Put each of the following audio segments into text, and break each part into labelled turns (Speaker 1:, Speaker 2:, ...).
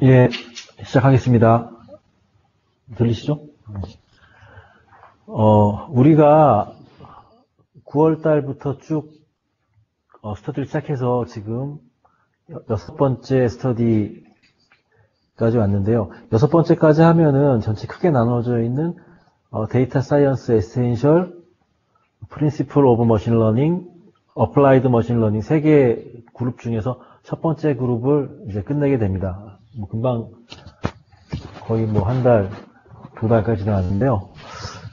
Speaker 1: 예, 시작하겠습니다. 들리시죠? 우리가 9월 달부터 쭉 스터디를 시작해서 지금 6번째 스터디까지 왔는데요. 6번째까지 하면은 전체 크게 나눠져 있는 데이터 사이언스 에센셜, 프린시플 오브 머신 러닝, 어플라이드 머신 러닝 3개 그룹 중에서 첫 번째 그룹을 이제 끝내게 됩니다. 금방 거의 한 달, 2달까지 지나왔는데요.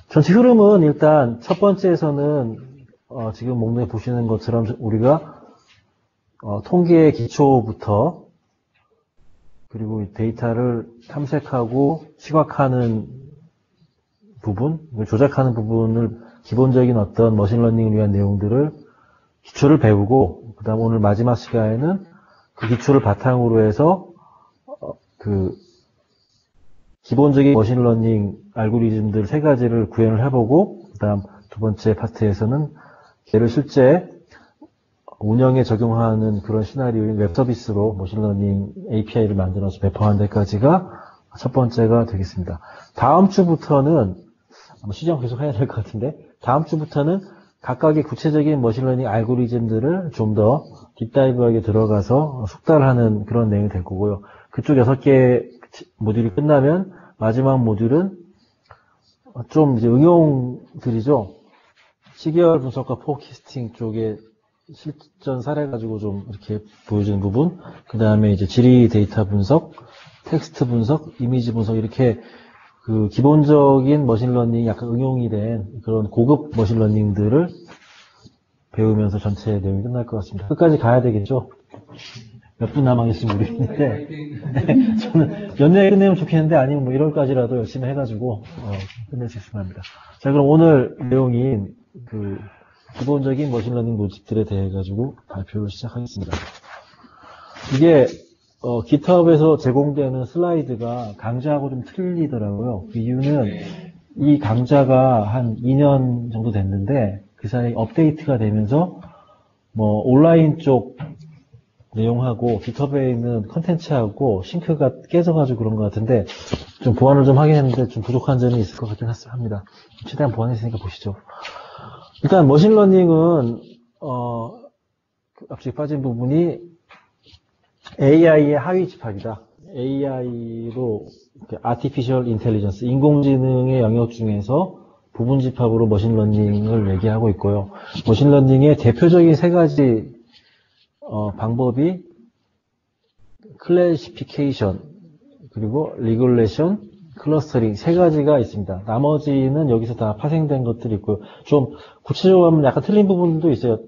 Speaker 1: 전체 흐름은 일단 첫 번째에서는 지금 목록에 보시는 것처럼 우리가 통계의 기초부터 그리고 데이터를 탐색하고 시각화하는 부분, 조작하는 부분을 기본적인 어떤 머신러닝을 위한 내용들을 기초를 배우고 그 다음 오늘 마지막 시간에는 그 기초를 바탕으로 해서 그 기본적인 머신러닝 알고리즘들 3가지를 구현을 해보고 그 다음 두 번째 파트에서는 걔를 실제 운영에 적용하는 그런 시나리오인 웹 서비스로 머신러닝 API를 만들어서 배포하는 데까지가 첫 번째가 되겠습니다. 다음 주부터는 시정 계속 해야 될 것 같은데 다음 주부터는 각각의 구체적인 머신러닝 알고리즘들을 좀 더 딥다이브하게 들어가서 숙달을 하는 그런 내용이 될 거고요. 그쪽 6개 모듈이 끝나면 마지막 모듈은 좀 이제 응용들이죠. 시계열 분석과 포캐스팅 쪽에 실전 사례 가지고 좀 이렇게 보여주는 부분, 그 다음에 이제 지리 데이터 분석, 텍스트 분석, 이미지 분석 이렇게 그 기본적인 머신러닝 약간 응용이 된 그런 고급 머신러닝들을 배우면서 전체 내용이 끝날 것 같습니다. 끝까지 가야 되겠죠? 몇 분 남아 계신 모르겠는데 저는 연내에 끝내면 좋겠는데 아니면 1월까지라도 열심히 해가지고 끝낼 수 있으면 합니다. 자, 그럼 오늘 내용인 그 기본적인 머신러닝 로직들에 대해 가지고 발표를 시작하겠습니다. 이게 GitHub에서 제공되는 슬라이드가 강좌하고 좀 틀리더라고요. 그 이유는 이 강좌가 한 2년 정도 됐는데 그 사이 업데이트가 되면서 온라인 쪽 내용하고 GitHub에 있는 컨텐츠하고 싱크가 깨져가지고 그런 것 같은데 좀 보완을 좀 하긴 했는데 좀 부족한 점이 있을 것 같긴 합니다. 최대한 보완했으니까 보시죠. 일단 머신러닝은 앞쪽에 빠진 부분이 AI의 하위 집합이다. AI로 Artificial Intelligence, 인공지능의 영역 중에서 부분 집합으로 머신러닝을 얘기하고 있고요. 머신러닝의 대표적인 3가지 방법이 클래시피케이션, 그리고 리귤레이션, 클러스터링 3가지가 있습니다. 나머지는 여기서 다 파생된 것들이 있고요. 좀 구체적으로 하면 약간 틀린 부분도 있어요.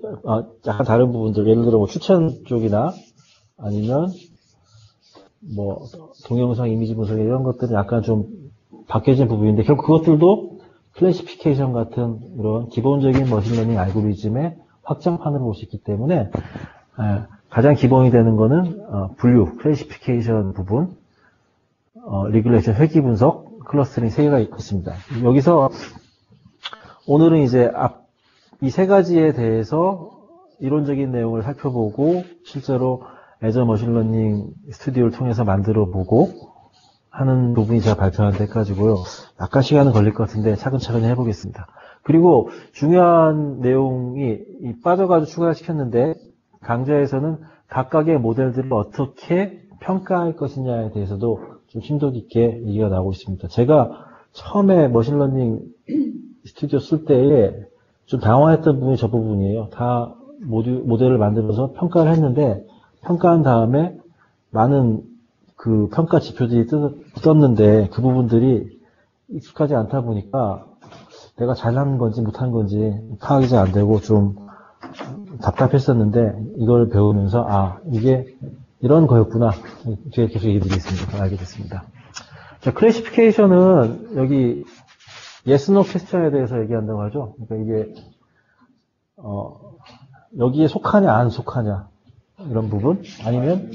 Speaker 1: 약간 다른 부분들, 예를 들어 추천 쪽이나 아니면 동영상 이미지 분석 이런 것들은 약간 좀 바뀌어진 부분인데 결국 그것들도 클래시피케이션 같은 이런 기본적인 머신러닝 알고리즘의 확장판으로 볼 수 있기 때문에 가장 기본이 되는 거는 분류, 클래시피케이션 부분, 리귤레이션, 회귀 분석, 클러스터링 3개가 있습니다. 여기서 오늘은 이제 이 3가지에 대해서 이론적인 내용을 살펴보고 실제로 애저 머신러닝 스튜디오를 통해서 만들어보고 하는 부분이 제가 발표하는 데까지고요. 약간 시간은 걸릴 것 같은데 차근차근 해보겠습니다. 그리고 중요한 내용이 빠져가지고 추가를 시켰는데 강좌에서는 각각의 모델들을 어떻게 평가할 것이냐에 대해서도 좀 심도 깊게 얘기가 나오고 있습니다. 제가 처음에 머신러닝 스튜디오 쓸 때에 좀 당황했던 부분이 저 부분이에요. 다 모델을 만들어서 평가를 했는데 평가한 다음에 많은 그 평가 지표들이 떴는데 그 부분들이 익숙하지 않다 보니까 내가 잘하는 건지 못한 건지 파악이 잘 안 되고 좀 답답했었는데 이걸 배우면서 이게 이런 거였구나. 뒤에 계속 얘기드리겠습니다. 알게 됐습니다. 자, 클래시피케이션은 여기 yes, no 퀘스천에 대해서 얘기한다고 하죠. 그러니까 이게 여기에 속하냐 안 속하냐 이런 부분 아니면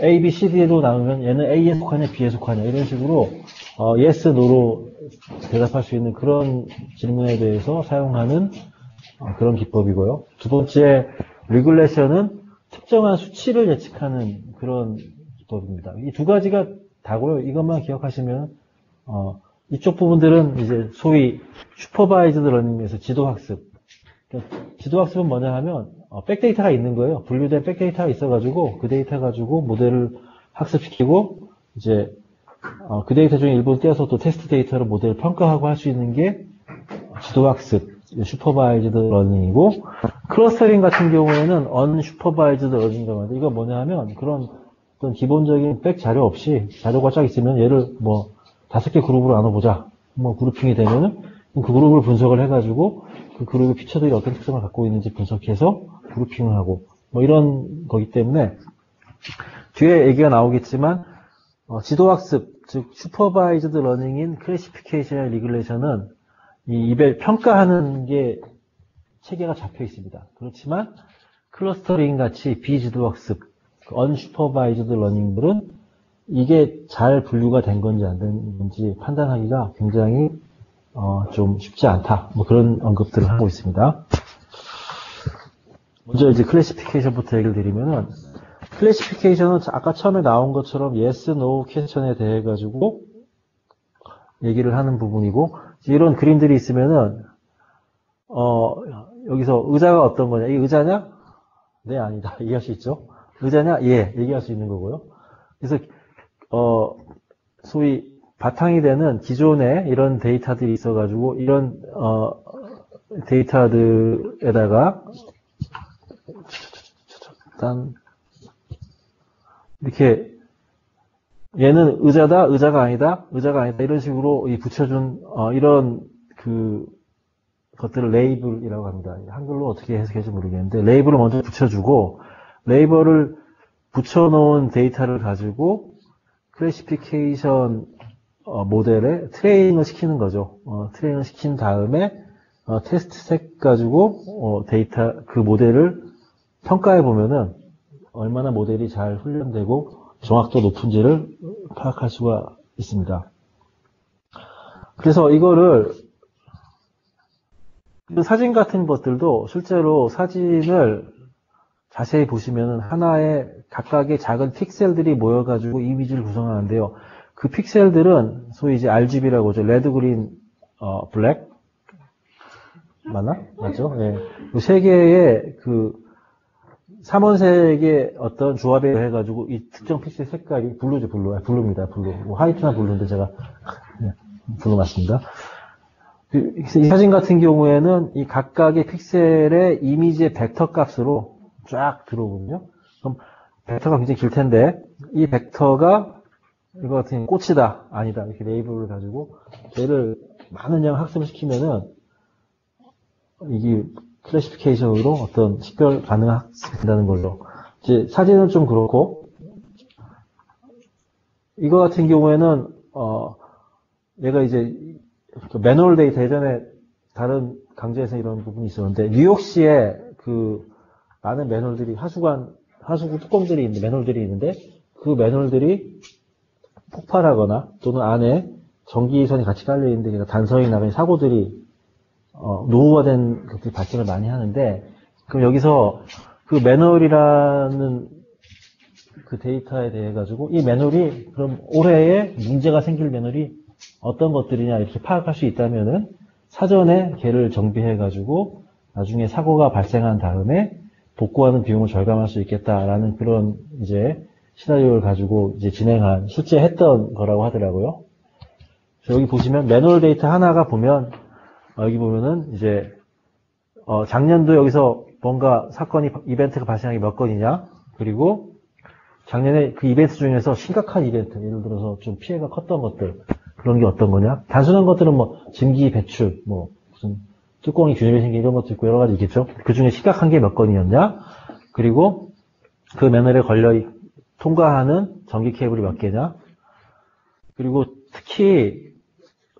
Speaker 1: A, B, C, D로 나누면 얘는 A에 속하냐 B에 속하냐 이런 식으로 yes, no로 대답할 수 있는 그런 질문에 대해서 사용하는 그런 기법이고요. 두 번째 리귤레이션은 특정한 수치를 예측하는 그런 기법입니다. 이 두 가지가 다고요. 이것만 기억하시면 이쪽 부분들은 이제 소위 슈퍼바이즈드 러닝에서 지도학습. 그러니까 지도학습은 뭐냐 하면 백데이터가 있는 거예요. 분류된 백데이터가 있어가지고 그 데이터 가지고 모델을 학습시키고 이제 그 데이터 중에 일부를 떼어서 또 테스트 데이터로 모델을 평가하고 할 수 있는 게 지도학습, 슈퍼바이즈드 러닝이고, 클러스터링 같은 경우에는 언슈퍼바이즈드 러닝이라고 하는데, 이거 뭐냐 하면 그런 어떤 기본적인 백 자료 없이 자료가 쫙 있으면 얘를 뭐 5개 그룹으로 나눠보자. 뭐 그룹핑이 되면은 그 그룹을 분석을 해가지고 그 그룹의 피처들이 어떤 특성을 갖고 있는지 분석해서 그룹핑을 하고 뭐 이런 거기 때문에 뒤에 얘기가 나오겠지만 지도학습, 즉 슈퍼바이즈드 러닝인 클래시피케이션 리그레이션은 이 이벨 평가하는 게 체계가 잡혀 있습니다. 그렇지만 클러스터링 같이 비지도학습, 언슈퍼바이즈드 러닝들은 이게 잘 분류가 된 건지 안 된 건지 판단하기가 굉장히 좀 쉽지 않다. 뭐 그런 언급들을 하고 있습니다. 먼저 이제 클래시피케이션부터 얘기를 드리면은 클래시피케이션은 아까 처음에 나온 것처럼 yes, no 퀘스천에 대해 가지고 얘기를 하는 부분이고 이런 그림들이 있으면은 여기서 의자가 어떤 거냐? 이 의자냐? 네, 아니다. 얘기할 수 있죠. 의자냐? 예, 얘기할 수 있는 거고요. 그래서 소위 바탕이 되는 기존에 이런 데이터들이 있어가지고 이런 데이터들에다가 일단 이렇게 얘는 의자다, 의자가 아니다, 의자가 아니다 이런 식으로 붙여준 이런 그 것들을 레이블이라고 합니다. 한글로 어떻게 해석할지 모르겠는데 레이블을 먼저 붙여주고 레이블을 붙여놓은 데이터를 가지고 클래시피케이션 모델에 트레이닝을 시키는 거죠. 트레이닝을 시킨 다음에 테스트 셋 가지고 데이터 그 모델을 평가해 보면은 얼마나 모델이 잘 훈련되고 정확도 높은지를 파악할 수가 있습니다. 그래서 이거를 사진 같은 것들도 실제로 사진을 자세히 보시면은 하나의 각각의 작은 픽셀들이 모여가지고 이미지를 구성하는데요. 그 픽셀들은 소위 이제 RGB라고 하죠. 레드, 그린, 블랙 맞나? 맞죠? 네. 그 세 개의 그 삼원색의 어떤 조합에 해가지고 이 특정 픽셀 색깔이 블루죠, 블루입니다, 블루. 뭐 화이트나 블루인데 제가 블루 맞습니다. 이 사진 같은 경우에는 이 각각의 픽셀의 이미지의 벡터 값으로 쫙 들어오거든요. 그럼 벡터가 굉장히 길 텐데 이 벡터가 이거 같은 꽃이다, 아니다 이렇게 레이블을 가지고 얘를 많은 양 학습을 시키면은 이게 클래시피케이션으로 어떤 식별 가능한 학습이 된다는 걸로. 이제 사진은 좀 그렇고 이거 같은 경우에는 얘가 이제 매뉴얼 데이터 예전에 다른 강좌에서 이런 부분이 있었는데 뉴욕시에 그 많은 매뉴얼들이 하수구 뚜껑들이 있는데 매뉴얼들이 있는데 그 매뉴얼들이 폭발하거나 또는 안에 전기선이 같이 깔려 있는데 그러니까 단선이 나가는 사고들이 노후화된 것들이 발생을 많이 하는데 그럼 여기서 그 매뉴얼이라는 그 데이터에 대해 가지고 이 매뉴얼이 그럼 올해에 문제가 생길 매뉴얼이 어떤 것들이냐 이렇게 파악할 수 있다면은 사전에 걔를 정비해 가지고 나중에 사고가 발생한 다음에 복구하는 비용을 절감할 수 있겠다라는 그런 이제 시나리오를 가지고 이제 진행한 실제 했던 거라고 하더라고요. 그래서 여기 보시면 매뉴얼 데이터 하나가 보면 여기 보면은 이제 작년도 여기서 뭔가 사건이 이벤트가 발생한 게 몇 건이냐 그리고 작년에 그 이벤트 중에서 심각한 이벤트 예를 들어서 좀 피해가 컸던 것들 그런 게 어떤 거냐 단순한 것들은 뭐 증기 배출 뭐 무슨 뚜껑이 균일이 생긴 이런 것도 있고 여러 가지 있겠죠. 그 중에 심각한 게 몇 건이었냐 그리고 그 매너에 걸려 통과하는 전기 케이블이 몇 개냐 그리고 특히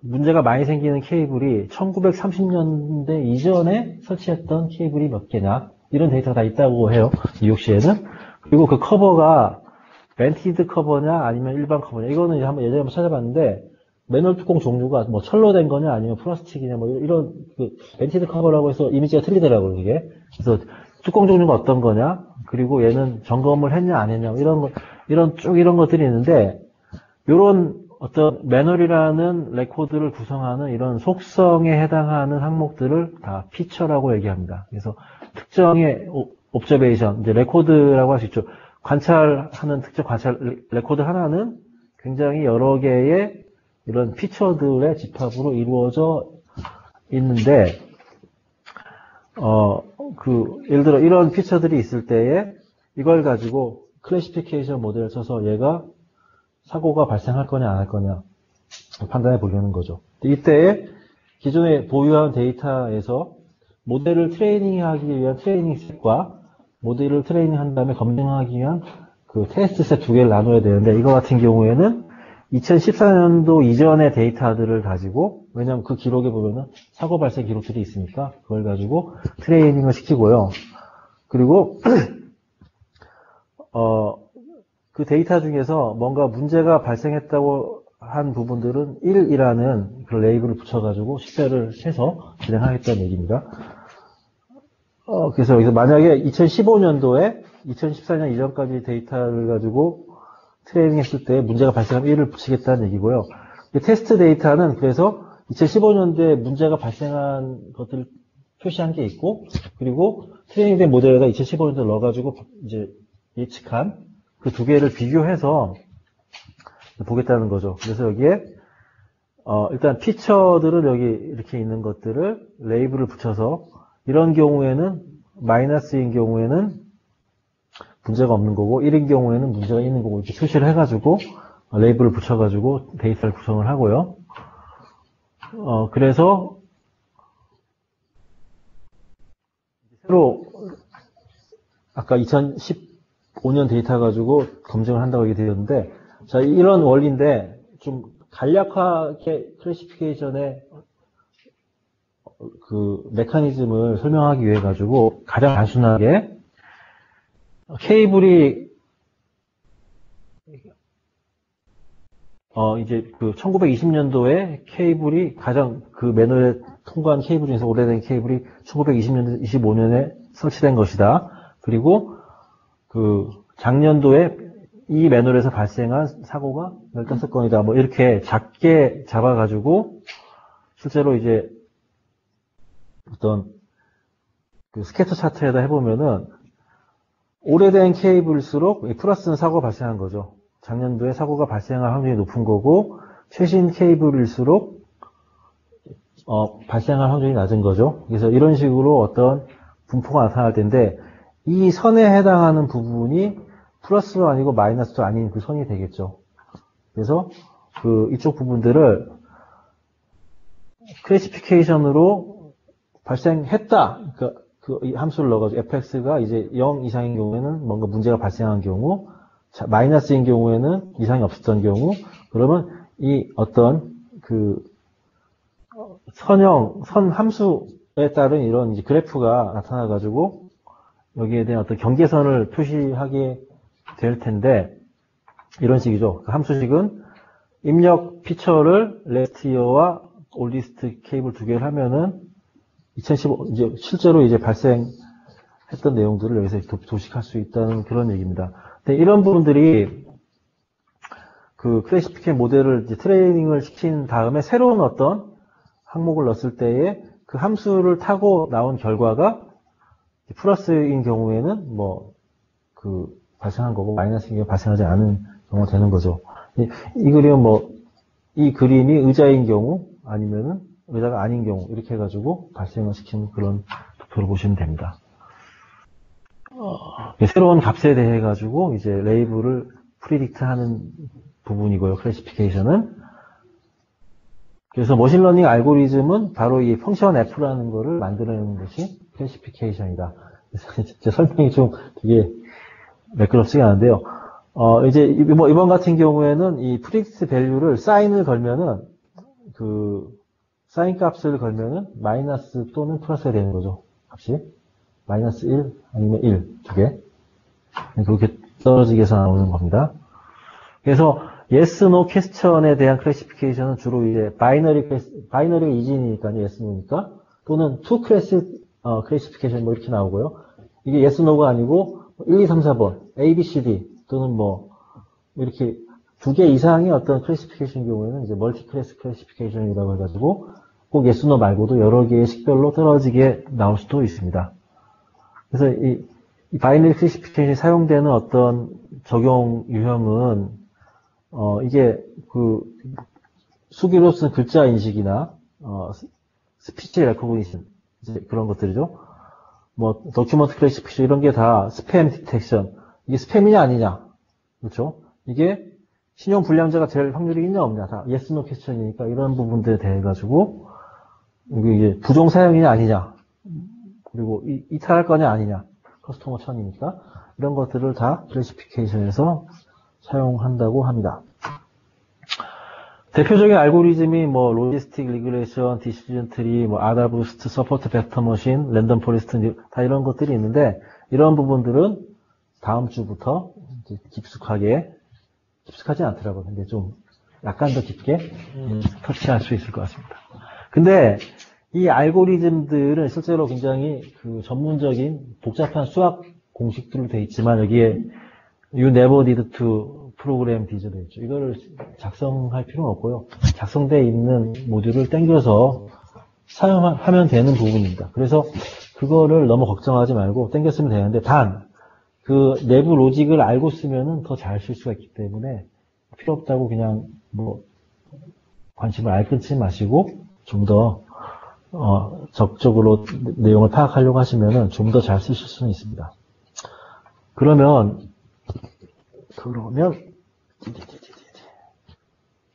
Speaker 1: 문제가 많이 생기는 케이블이 1930년대 이전에 설치했던 케이블이 몇 개냐 이런 데이터가 다 있다고 해요. 뉴욕시에는. 그리고 그 커버가 벤티드 커버냐 아니면 일반 커버냐 이거는 예전에 한번 찾아봤는데 매뉴얼 뚜껑 종류가 뭐 철로 된 거냐 아니면 플라스틱이냐 뭐 이런 그 벤티드 커버라고 해서 이미지가 틀리더라고요. 이게. 그래서 뚜껑 종류가 어떤 거냐 그리고 얘는 점검을 했냐 안 했냐 이런 것들이 있는데 이런 어떤 매너리라는 레코드를 구성하는 이런 속성에 해당하는 항목들을 다 피처라고 얘기합니다. 그래서 특정의 옵저베이션, 이제 레코드라고 할 수 있죠. 관찰하는 특정 관찰 레코드 하나는 굉장히 여러 개의 이런 피처들의 집합으로 이루어져 있는데, 예를 들어 이런 피처들이 있을 때에 이걸 가지고 클래시피케이션 모델을 써서 얘가 사고가 발생할 거냐 안 할 거냐 판단해 보려는 거죠. 이때에 기존에 보유한 데이터에서 모델을 트레이닝하기 위한 트레이닝 셋과 모델을 트레이닝한 다음에 검증하기 위한 그 테스트 셋 두 개를 나눠야 되는데, 이거 같은 경우에는 2014년도 이전의 데이터들을 가지고, 왜냐하면 그 기록에 보면은 사고 발생 기록들이 있으니까 그걸 가지고 트레이닝을 시키고요. 그리고 그 데이터 중에서 뭔가 문제가 발생했다고 한 부분들은 1이라는 그 레이블을 붙여가지고 식별을 해서 진행하겠다는 얘기입니다. 그래서 여기서 만약에 2015년도에 2014년 이전까지 데이터를 가지고 트레이닝 했을 때 문제가 발생하면 1을 붙이겠다는 얘기고요. 테스트 데이터는 그래서 2015년도에 문제가 발생한 것들을 표시한 게 있고, 그리고 트레이닝된 모델에다 2015년도에 넣어가지고 이제 예측한 그 두 개를 비교해서 보겠다는 거죠. 그래서 여기에 일단 피처들은 여기 이렇게 있는 것들을 레이블을 붙여서, 이런 경우에는 마이너스인 경우에는 문제가 없는 거고 1인 경우에는 문제가 있는 거고 이렇게 표시를 해가지고 레이블을 붙여가지고 데이터를 구성을 하고요. 그래서 새로 아까 2015년 데이터 가지고 검증을 한다고 얘기되었는데, 자, 이런 원리인데 좀 간략하게 클래시피케이션의 그 메커니즘을 설명하기 위해 가지고 가장 단순하게 케이블이 이제 그 1920년도에 케이블이 가장 그 매너에 통과한 케이블 중에서 오래된 케이블이 1920년, 25년에 설치된 것이다. 그리고 그 작년도에 이 매너에서 발생한 사고가 15건이다. 뭐 이렇게 작게 잡아가지고 실제로 이제 어떤 그 스캐터 차트에다 해보면은 오래된 케이블일수록 플러스는 사고가 발생한 거죠. 작년도에 사고가 발생할 확률이 높은 거고, 최신 케이블일수록 발생할 확률이 낮은 거죠. 그래서 이런 식으로 어떤 분포가 나타날 텐데, 이 선에 해당하는 부분이 플러스도 아니고 마이너스도 아닌 그 선이 되겠죠. 그래서 그 이쪽 부분들을 클래시피케이션으로 발생했다. 그러니까 이 함수를 넣어가지고 fx가 이제 0 이상인 경우에는 뭔가 문제가 발생한 경우, 마이너스인 경우에는 이상이 없었던 경우, 그러면 이 어떤 그 선 함수에 따른 이런 이제 그래프가 나타나가지고 여기에 대한 어떤 경계선을 표시하게 될 텐데, 이런 식이죠. 그 함수식은 입력 피처를 레스트 이어와 올리스트 케이블 두 개를 하면은 2015 이제 실제로 이제 발생했던 내용들을 여기서 도식할 수 있다는 그런 얘기입니다. 근데 이런 부분들이 그 클래시피케이션 모델을 이제 트레이닝을 시킨 다음에 새로운 어떤 항목을 넣었을 때에 그 함수를 타고 나온 결과가 플러스인 경우에는 뭐 그 발생한 거고 마이너스인 경우 발생하지 않은 경우가 되는 거죠. 이 그림은 뭐 이 그림이 의자인 경우 아니면은 의자가 아닌 경우 이렇게 해가지고 발생을 시키는 그런 도표를 보시면 됩니다. 새로운 값에 대해 가지고 이제 레이블을 프리딕트하는 부분이고요. 클래시피케이션은. 그래서 머신러닝 알고리즘은 바로 이 펑션 F라는 거를 만들어내는 것이 클래시피케이션이다. 그래서 제 설명이 좀 되게 매끄럽지가 않은데요. 이제 이번 같은 경우에는 이 프리딕트 밸류를 사인을 걸면은 그 사인 값을 걸면은 마이너스 또는 플러스가 되는 거죠. 값이 마이너스 1 아니면 1 두 개. 그렇게 떨어지게 해서 나오는 겁니다. 그래서 yes, no 퀘스천에 대한 클래시피케이션은 주로 이제 바이너리가 이진이니까요. yes, no니까 또는 two 클래시피케이션 뭐 이렇게 나오고요. 이게 yes, no가 아니고 1, 2, 3, 4번, A, B, C, D 또는 뭐 이렇게 두 개 이상의 어떤 클래시피케이션 경우에는 이제 멀티 클래스 클래시피케이션이라고 해가지고 꼭 yes, no 말고도 여러 개의 식별로 떨어지게 나올 수도 있습니다. 그래서 이 바이너리 클래시피케이션이 사용되는 어떤 적용 유형은 이게 그 수기로 쓴 글자 인식이나 스피치 레코그니션 이제 그런 것들이죠. 뭐 도큐먼트 클래시피케이션 이런 게 다 스팸 디텍션 이게 스팸이냐 아니냐 그렇죠? 이게 신용 불량자가 될 확률이 있냐 없냐 다 yes, no 퀘스천이니까 이런 부분들에 대해 가지고 이게 부정 사용이냐 아니냐 그리고 이탈할 거냐 아니냐 커스터머 천이니까 이런 것들을 다 클래시피케이션에서 사용한다고 합니다. 대표적인 알고리즘이 뭐 로지스틱 리그레이션, 디시전 트리, 뭐 아다 부스트, 서포트 벡터 머신, 랜덤 포레스트 다 이런 것들이 있는데 이런 부분들은 다음 주부터 이제 깊숙하지 않더라고요. 근데 좀 약간 더 깊게 터치할 수 있을 것 같습니다. 근데 이 알고리즘들은 실제로 굉장히 그 전문적인 복잡한 수학 공식들로 되어 있지만 여기에 You never need to program this 되어 있죠. 이거를 작성할 필요는 없고요. 작성되어 있는 모듈을 땡겨서 사용하면 되는 부분입니다. 그래서 그거를 너무 걱정하지 말고 땡겼으면 되는데 단 그 내부 로직을 알고 쓰면은 더 잘 쓸 수가 있기 때문에 필요 없다고 그냥 뭐 관심을 아예 끊지 마시고 좀 더 적극적으로 내용을 파악하려고 하시면은 좀 더 잘 쓰실 수는 있습니다. 그러면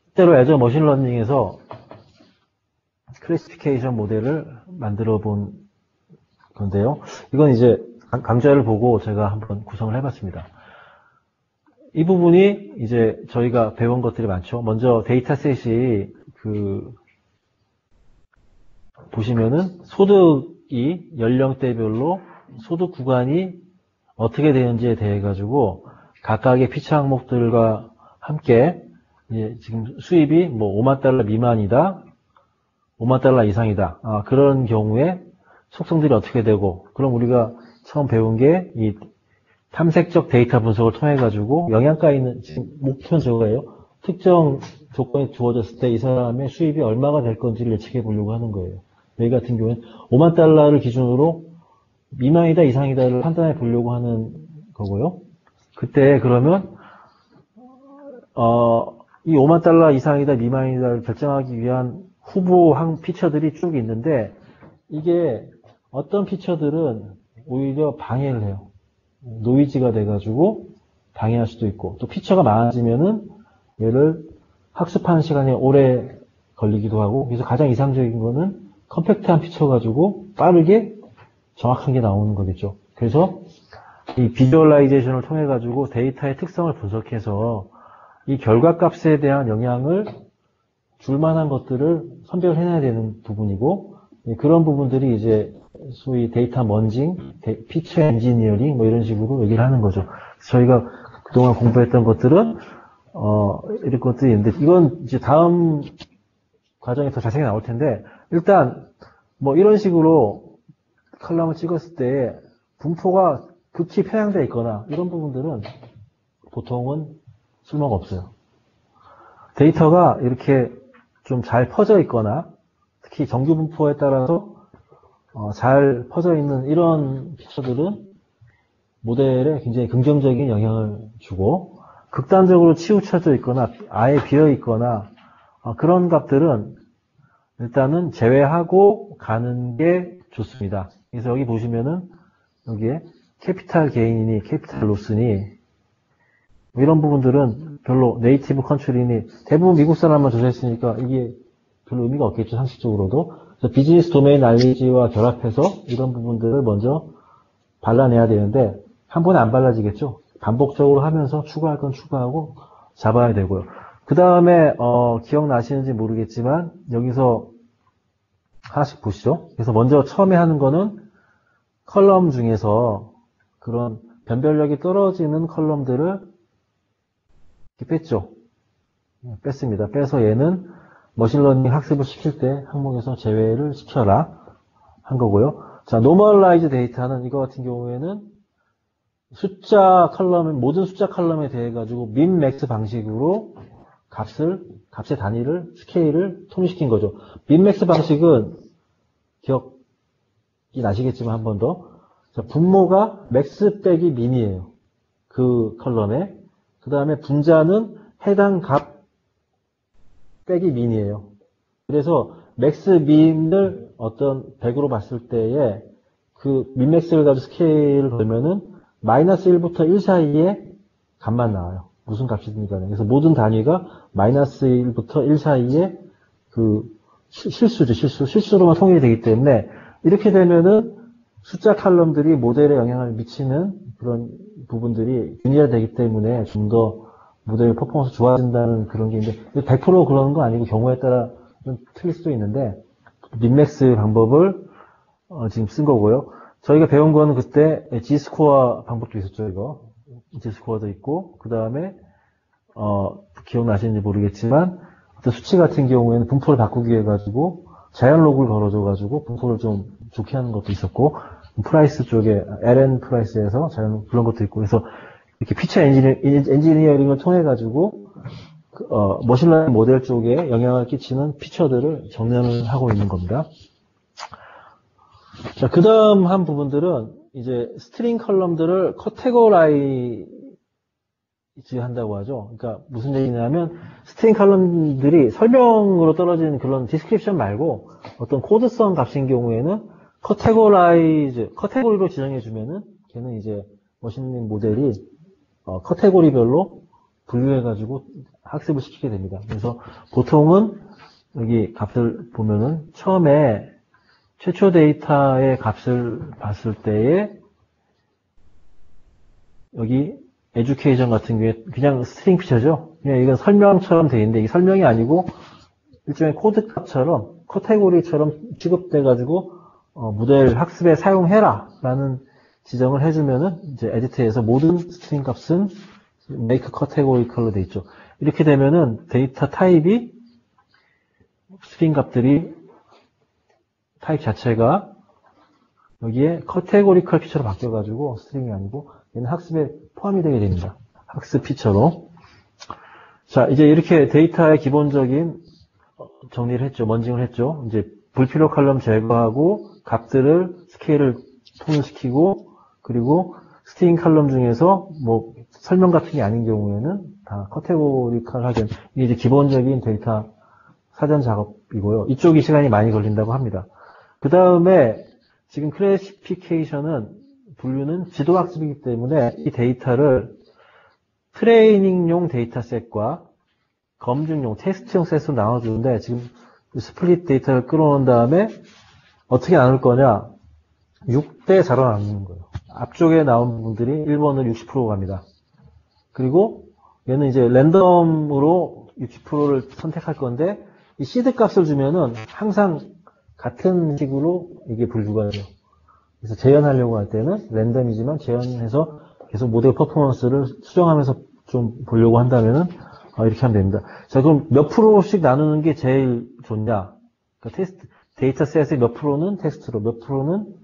Speaker 1: 실제로 애저 머신러닝에서 클래시피케이션 모델을 만들어 본 건데요. 이건 이제 강좌를 보고 제가 한번 구성을 해봤습니다. 이 부분이 이제 저희가 배운 것들이 많죠. 먼저 데이터셋이 보시면은 소득이 연령대별로 소득 구간이 어떻게 되는지에 대해 가지고 각각의 피처 항목들과 함께 이제 지금 수입이 뭐 5만 달러 미만이다, 5만 달러 이상이다. 그런 경우에 속성들이 어떻게 되고, 그럼 우리가 처음 배운 게 이 탐색적 데이터 분석을 통해 가지고 영양가 있는 지금 목표는 저거예요. 특정 조건이 주어졌을 때 이 사람의 수입이 얼마가 될 건지를 예측해 보려고 하는 거예요. 여기 같은 경우는 5만 달러를 기준으로 미만이다 이상이다를 판단해 보려고 하는 거고요. 그때 그러면 이 5만 달러 이상이다 미만이다를 결정하기 위한 후보 피처들이 쭉 있는데 이게 어떤 피처들은 오히려 방해를 해요. 노이즈가 돼가지고 방해할 수도 있고 또 피처가 많아지면은 얘를 학습하는 시간이 오래 걸리기도 하고 그래서 가장 이상적인 거는 컴팩트한 피처 가지고 빠르게 정확한 게 나오는 거겠죠. 그래서 이 비주얼라이제이션을 통해 가지고 데이터의 특성을 분석해서 이 결과값에 대한 영향을 줄 만한 것들을 선별해내야 되는 부분이고 그런 부분들이 이제 소위 데이터 먼징, 피처 엔지니어링 뭐 이런 식으로 얘기를 하는 거죠. 저희가 그동안 공부했던 것들은 이런 것들이 있는데 이건 이제 다음 과정에 더 자세히 나올 텐데 일단 뭐 이런 식으로 컬럼을 찍었을 때 분포가 극히 편향되어 있거나 이런 부분들은 보통은 쓸모가 없어요. 데이터가 이렇게 좀 잘 퍼져 있거나 특히 정규 분포에 따라서 잘 퍼져 있는 이런 피처들은 모델에 굉장히 긍정적인 영향을 주고 극단적으로 치우쳐져 있거나 아예 비어 있거나 그런 값들은 일단은 제외하고 가는 게 좋습니다. 그래서 여기 보시면은 여기에 캐피탈 게인이니 캐피탈 로스니 이런 부분들은 별로 네이티브 컨트리니 대부분 미국 사람만 조사했으니까 이게 별로 의미가 없겠죠. 상식적으로도. 그래서 비즈니스 도메인 알리지와 결합해서 이런 부분들을 먼저 발라내야 되는데 한 번에 안 발라지겠죠. 반복적으로 하면서 추가할 건 추가하고 잡아야 되고요. 그 다음에 기억나시는지 모르겠지만 여기서 하나씩 보시죠. 그래서 먼저 처음에 하는 거는 컬럼 중에서 그런 변별력이 떨어지는 컬럼들을 이렇게 뺐죠. 뺐습니다. 빼서 얘는 머신러닝 학습을 시킬 때 항목에서 제외를 시켜라 한 거고요. 자, 노멀라이즈 데이터는 이거 같은 경우에는 숫자 컬럼, 모든 숫자 컬럼에 대해 가지고 min, max 방식으로 값의 단위를, 스케일을 통일시킨 거죠. min, max 방식은 기억이 나시겠지만 한 번 더. 자, 분모가 max 빼기 min이에요. 그 컬럼에. 그 다음에 분자는 해당 값 빼기 min이에요. 그래서 max, min을 어떤 100으로 봤을 때에 그 min, max를 가지고 스케일을 걸면은 마이너스 1부터 1 사이에 값만 나와요. 무슨 값이든 간에. 그래서 모든 단위가 마이너스 1부터 1 사이에 그 실수죠. 실수로만 통일이 되기 때문에 이렇게 되면은 숫자 칼럼들이 모델에 영향을 미치는 그런 부분들이 균일화되기 때문에 좀 더 모델 퍼포먼스 좋아진다는 그런 게 있는데 100% 그러는 건 아니고 경우에 따라 틀릴 수도 있는데 민맥스 방법을 지금 쓴 거고요. 저희가 배운 거는 그때 G스코어 방법도 있었죠, 이거. G스코어도 있고, 그 다음에, 기억나시는지 모르겠지만, 어떤 수치 같은 경우에는 분포를 바꾸기 위해 가지고, 자연 로그를 걸어줘가지고, 분포를 좀 좋게 하는 것도 있었고, 프라이스 쪽에, LN 프라이스에서 자연, 그런 것도 있고, 그래서, 이렇게 피처 엔지니어링을 통해가지고, 머신러닝 모델 쪽에 영향을 끼치는 피처들을 정렬을 하고 있는 겁니다. 자, 그 다음 한 부분들은 이제 스트링 컬럼들을 커테고라이즈 한다고 하죠. 그러니까 무슨 얘기냐면 스트링 컬럼들이 설명으로 떨어지는 그런 디스크립션 말고 어떤 코드성 값인 경우에는 커테고리로 지정해주면은 걔는 이제 머신러닝 모델이 커테고리별로 분류해가지고 학습을 시키게 됩니다. 그래서 보통은 여기 값을 보면은 처음에 최초 데이터의 값을 봤을 때에 여기 에듀케이션 같은 경우에 그냥 스트링 피처죠. 그냥 이건 설명처럼 되어 있는데 이 설명이 아니고 일종의 코드 값처럼 카테고리처럼 취급돼가지고 모델 학습에 사용해라 라는 지정을 해주면은 이제 에디트에서 모든 스트링 값은 make categorical로 되어 있죠. 이렇게 되면은 데이터 타입이 스트링 값들이 타입 자체가 여기에 categorical 피처로 바뀌어가지고 스트링이 아니고 얘는 학습에 포함이 되게 됩니다. 학습 피처로. 자, 이제 이렇게 데이터의 기본적인 정리를 했죠. 먼징을 했죠. 이제 불필요 칼럼 제거하고 값들을 스케일을 통일시키고 그리고 스트링 칼럼 중에서 뭐 설명 같은 게 아닌 경우에는 다 카테고리컬하게 이게 이제 기본적인 데이터 사전 작업이고요. 이쪽이 시간이 많이 걸린다고 합니다. 그 다음에 지금 클래시피케이션은 분류는 지도학습이기 때문에 이 데이터를 트레이닝용 데이터셋과 검증용 테스트용 셋으로 나눠주는데 지금 스플릿 데이터를 끌어놓은 다음에 어떻게 나눌 거냐 6대 4로 나누는 거예요. 앞쪽에 나온 부분들이 1번을 60% 갑니다. 그리고 얘는 이제 랜덤으로 60%를 선택할 건데 이 시드 값을 주면은 항상 같은 식으로 이게 분류가 돼요. 그래서 재현하려고 할 때는 랜덤이지만 재현해서 계속 모델 퍼포먼스를 수정하면서 좀 보려고 한다면은 이렇게 하면 됩니다. 자, 그럼 몇 프로씩 나누는 게 제일 좋냐? 그러니까 데이터셋의 몇 프로는 테스트로, 몇 프로는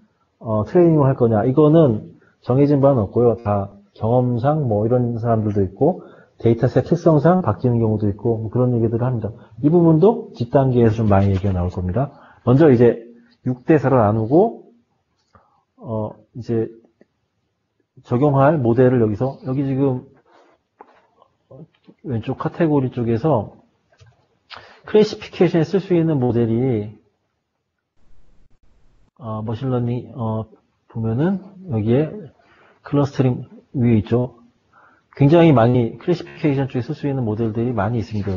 Speaker 1: 트레이닝으로 할 거냐? 이거는 정해진 바는 없고요. 다 경험상 뭐 이런 사람들도 있고 데이터셋 특성상 바뀌는 경우도 있고 뭐 그런 얘기들을 합니다. 이 부분도 뒷단계에서 좀 많이 얘기가 나올 겁니다. 먼저 이제 6대 4로 나누고 이제 적용할 모델을 여기 지금 왼쪽 카테고리 쪽에서 클래시피케이션에 쓸 수 있는 모델이 머신러닝 보면은 여기에 클러스터링 위에 있죠. 굉장히 많이 클래시피케이션 쪽에 쓸 수 있는 모델들이 많이 있습니다.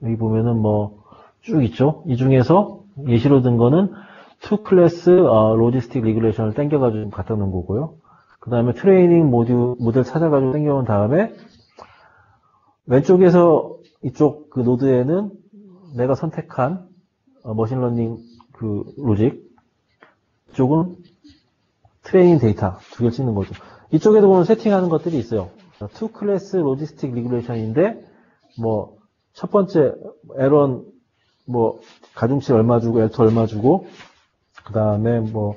Speaker 1: 여기 보면은 뭐 쭉 있죠. 이 중에서 예시로 든 거는 투 클래스 로지스틱 리그레이션을 땡겨가지고 갖다 놓은 거고요. 그 다음에 트레이닝 모델 찾아가지고 땡겨온 다음에 왼쪽에서 이쪽 그 노드에는 내가 선택한 머신러닝 그 로직 이쪽은 트레이닝 데이터 두 개를 찍는 거죠. 이쪽에도 보면 세팅하는 것들이 있어요. 투 클래스 로지스틱 리그레이션인데 뭐 첫 번째 L1 뭐 가중치 얼마 주고 L2 얼마 주고 그 다음에 뭐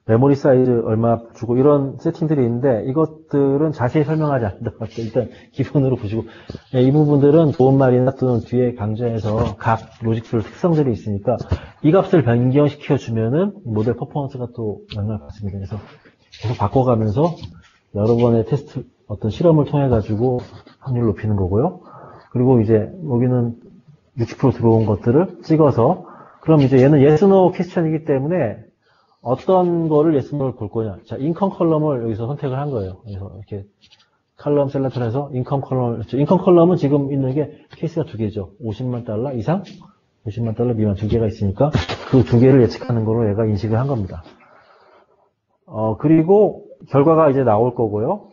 Speaker 1: 메모리 사이즈 얼마 주고 이런 세팅들이 있는데 이것들은 자세히 설명하지 않는다. 일단 기본으로 보시고 이 부분들은 좋은 말이나 또는 뒤에 강좌에서 각 로직별 특성들이 있으니까 이 값을 변경시켜 주면은 모델 퍼포먼스가 또 영향을 받습니다. 그래서 계속 바꿔가면서 여러 번의 테스트 어떤 실험을 통해 가지고 확률을 높이는 거고요. 그리고 이제 여기는 60% 들어온 것들을 찍어서 그럼 이제 얘는 yes, no 퀘스천이기 때문에 어떤 거를 yes, no를 볼 거냐. 자, 인컴 컬럼을 여기서 선택을 한 거예요. 그래서 이렇게 컬럼 셀렉터를 해서 인컴 컬럼은 지금 있는 게 케이스가 두 개죠. 50만 달러 이상, 50만 달러 미만 두 개가 있으니까 그 두 개를 예측하는 거로 얘가 인식을 한 겁니다. 그리고 결과가 이제 나올 거고요.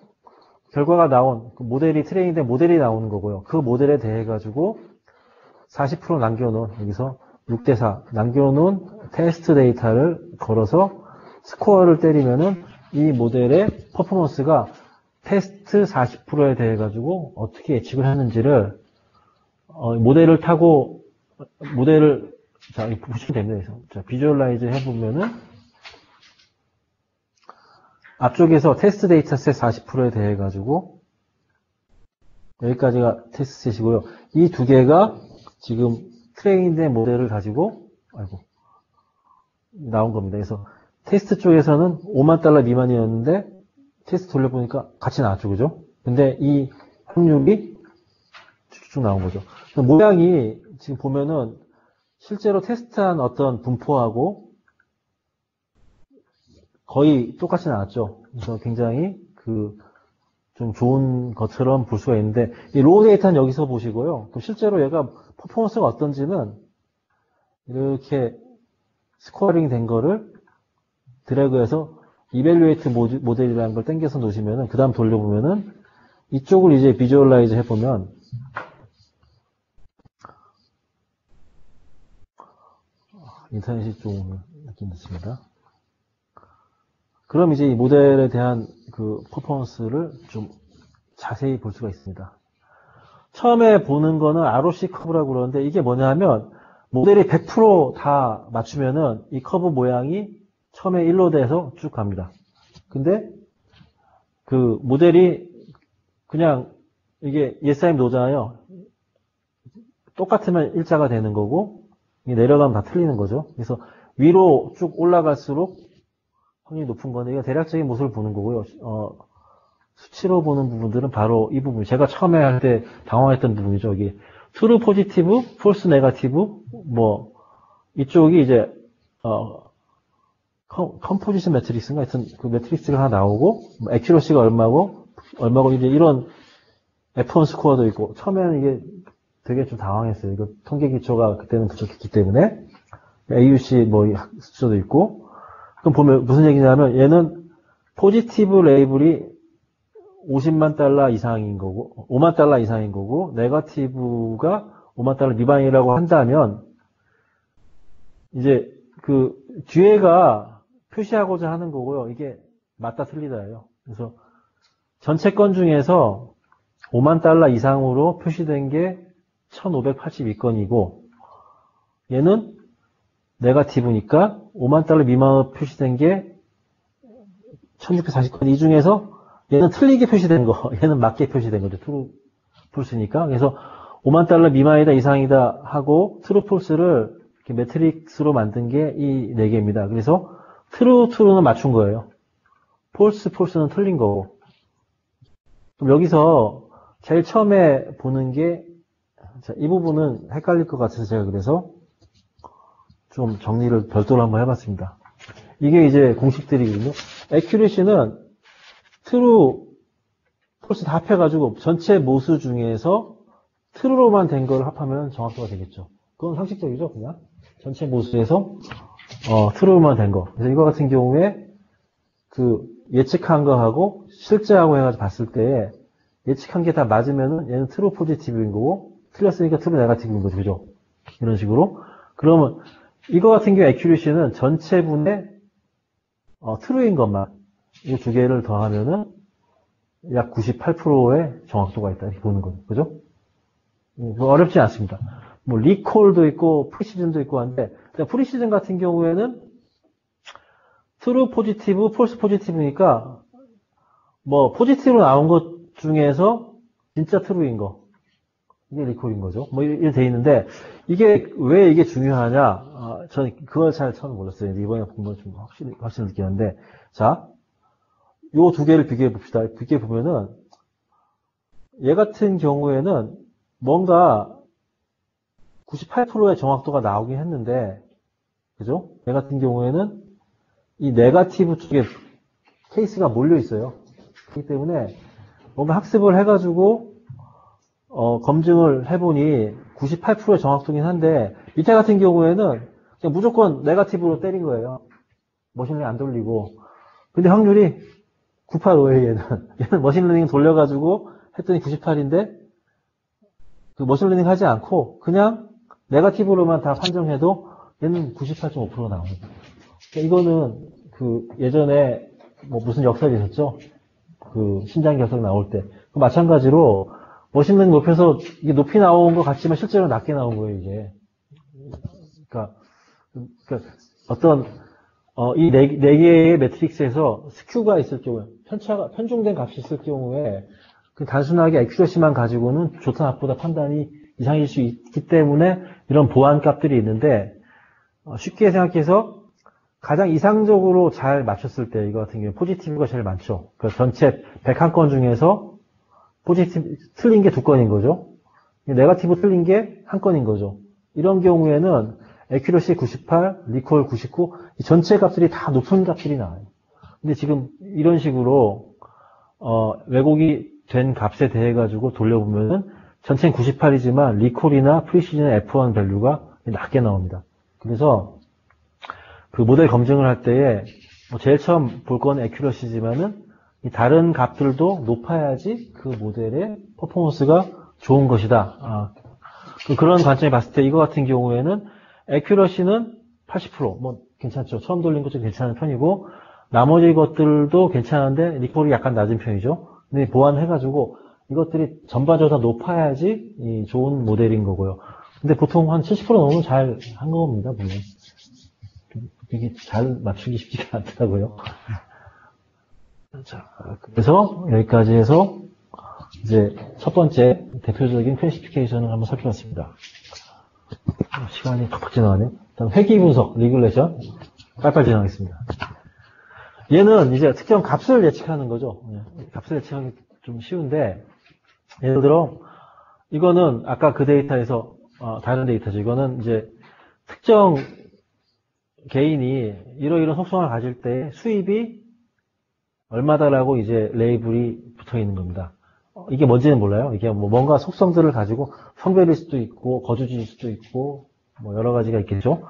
Speaker 1: 결과가 나온 그 모델이 트레이닝된 모델이 나오는 거고요. 그 모델에 대해 가지고 40% 남겨놓은 여기서 6대4 남겨놓은 테스트 데이터를 걸어서 스코어를 때리면은 이 모델의 퍼포먼스가 테스트 40%에 대해 가지고 어떻게 예측을 하는지를 모델을 타고 모델을 자 보시면 됩니다. 자 비주얼라이즈 해보면은 앞쪽에서 테스트 데이터셋 40%에 대해 가지고 여기까지가 테스트 셋이고요. 이 두 개가 지금 트레이닝된 모델을 가지고 나온 겁니다. 그래서 테스트 쪽에서는 5만 달러 미만이었는데 테스트 돌려보니까 같이 나왔죠. 그죠? 근데 이 확률이 쭉쭉 나온 거죠. 모양이 지금 보면은 실제로 테스트한 어떤 분포하고 거의 똑같이 나왔죠. 그래서 굉장히 좀 좋은 것처럼 볼 수가 있는데 이 로우 데이터는 여기서 보시고요. 또 실제로 얘가 퍼포먼스가 어떤지는 이렇게 스코어링 된 거를 드래그해서 이밸류에이트 모델이라는 걸 당겨서 놓으시면은 그 다음 돌려보면은 이쪽을 이제 비주얼라이즈 해보면 인터넷이 좀 느낌 있습니다. 그럼 이제 이 모델에 대한 그 퍼포먼스를 좀 자세히 볼 수가 있습니다. 처음에 보는 거는 ROC 커브라고 그러는데 이게 뭐냐면 모델이 100% 다 맞추면은 이 커브 모양이 처음에 1로 돼서 쭉 갑니다. 근데 그 모델이 그냥 이게 yes, I'm, no잖아요. 똑같으면 일자가 되는 거고 내려가면 다 틀리는 거죠. 그래서 위로 쭉 올라갈수록 확률이 높은 건데 이거 대략적인 모습을 보는 거고요. 수치로 보는 부분들은 바로 이 부분. 제가 처음에 할 때 당황했던 부분이죠. 이게 true positive, false negative, 뭐 이쪽이 이제 컴포지션 매트릭스인가 하여튼 그 매트릭스가 하나 나오고 뭐 액큐러시가 얼마고 이제 이런 F1 스코어도 있고 처음에는 이게 되게 좀 당황했어요. 이거 통계 기초가 그때는 부족했기 때문에 AUC 뭐 숫자도 있고 그럼 보면 무슨 얘기냐면 얘는 포지티브 레이블이 50만 달러 이상인 거고 5만 달러 이상인 거고 네거티브가 5만 달러 미만이라고 한다면 이제 그 뒤에가 표시하고자 하는 거고요. 이게 맞다 틀리다예요. 그래서 전체 건 중에서 5만 달러 이상으로 표시된 게 1582건이고 얘는 네거티브니까 5만 달러 미만으로 표시된 게 1640건 이 중에서 얘는 틀리게 표시된 거, 얘는 맞게 표시된 거죠. 트루 폴스니까. 그래서 5만 달러 미만이다 이상이다 하고 트루 폴스를 이렇게 매트릭스로 만든 게 이 4개입니다. 그래서 트루는 맞춘 거예요. 폴스는 틀린 거고. 그럼 여기서 제일 처음에 보는 게 이 부분은 헷갈릴 것 같아서 제가 그래서 좀 정리를 별도로 한번 해봤습니다. 이게 이제 공식들이거든요. accuracy는 true, false 다 합해가지고 전체 모수 중에서 true로만 된 걸 합하면 정확도가 되겠죠. 그건 상식적이죠, 그냥. 전체 모수에서 true로만 된 거. 그래서 이거 같은 경우에 그 예측한 거하고 실제하고 해가지고 봤을 때 예측한 게 다 맞으면은 얘는 true positive인 거고 틀렸으니까 true negative인 거죠, 그죠? 이런 식으로. 그러면 이거 같은 경우 accuracy는 전체분의 true인 것만 이 두 개를 더하면은 약 98%의 정확도가 있다 이렇게 보는 거죠, 그죠? 어렵지 않습니다. 뭐 리콜도 있고 프리시즌도 있고 한데 프리시즌 같은 경우에는 트루 포지티브, 폴스 포지티브니까 뭐 포지티브로 나온 것 중에서 진짜 트루인 거 이게 리콜인 거죠. 뭐 이렇게 돼 있는데 이게 왜 이게 중요하냐? 저는 그걸 잘 처음 몰랐어요. 이번에 보면 좀 확실히 느끼는데 자, 요 두 개를 비교해 봅시다. 비교해 보면은 얘 같은 경우에는 뭔가 98%의 정확도가 나오긴 했는데, 그죠? 얘 같은 경우에는 이 네거티브 쪽에 케이스가 몰려 있어요. 그렇기 때문에 뭔가 학습을 해가지고 검증을 해보니 98%의 정확도긴 한데 밑에 같은 경우에는 그냥 무조건 네거티브로 때린 거예요. 머신러닝 안 돌리고. 근데 확률이 985예요, 얘는. 얘는 머신러닝 돌려가지고 했더니 98인데 그 머신러닝 하지 않고 그냥 네거티브로만 다 판정해도 얘는 98.5%가 나옵니다. 그러니까 이거는 그 예전에 뭐 무슨 역설이 있었죠? 그 신장 결석 나올 때. 그 마찬가지로 머신러닝 높여서 이게 높이 나온 것 같지만 실제로 낮게 나온 거예요, 이게. 그러니까 어떤 이 네 개의 매트릭스에서 스큐가 있을 경우에 편중된 값이 있을 경우에 그 단순하게 액큐러시만 가지고는 좋다 나쁘다 판단이 이상일 수 있기 때문에 이런 보안 값들이 있는데 쉽게 생각해서 가장 이상적으로 잘 맞췄을 때 이거 같은 경우에 포지티브가 제일 많죠. 그러니까 전체 101건 중에서 포지티브 틀린 게 2건인 거죠. 네거티브 틀린 게 1건인 거죠. 이런 경우에는 액큐러시 98, 리콜 99, 이 전체 값들이 다 높은 값들이 나와요. 근데 지금 이런 식으로 왜곡이 된 값에 대해 가지고 돌려보면은 전체는 98이지만 리콜이나 프리시즌 F1 밸류가 낮게 나옵니다. 그래서 그 모델 검증을 할 때에 제일 처음 볼 건 액큐러시지만은 다른 값들도 높아야지 그 모델의 퍼포먼스가 좋은 것이다. 그런 관점에 봤을 때 이거 같은 경우에는 액큐러시는 80%, 뭐 괜찮죠. 처음 돌린 것도 괜찮은 편이고 나머지 것들도 괜찮은데 리콜이 약간 낮은 편이죠. 근데 보완해가지고 이것들이 전반적으로 다 높아야지 좋은 모델인 거고요. 근데 보통 한 70% 넘으면 잘 한 겁니다, 보면. 이게 잘 맞추기 쉽지가 않더라고요. 자, 그래서 여기까지 해서 이제 첫 번째 대표적인 클래시피케이션을 한번 살펴봤습니다. 시간이 팍팍 지나가네. 다음 회귀 분석, 리귤레이션. 빨리빨리 진행하겠습니다. 얘는 이제 특정 값을 예측하는 거죠. 값을 예측하기 좀 쉬운데, 예를 들어, 이거는 아까 그 데이터에서, 다른 데이터죠. 이거는 이제 특정 개인이 이러이러한 속성을 가질 때 수입이 얼마다라고 이제 레이블이 붙어 있는 겁니다. 이게 뭔지는 몰라요. 이게 뭐 뭔가 속성들을 가지고 성별일 수도 있고 거주지일 수도 있고 뭐 여러 가지가 있겠죠.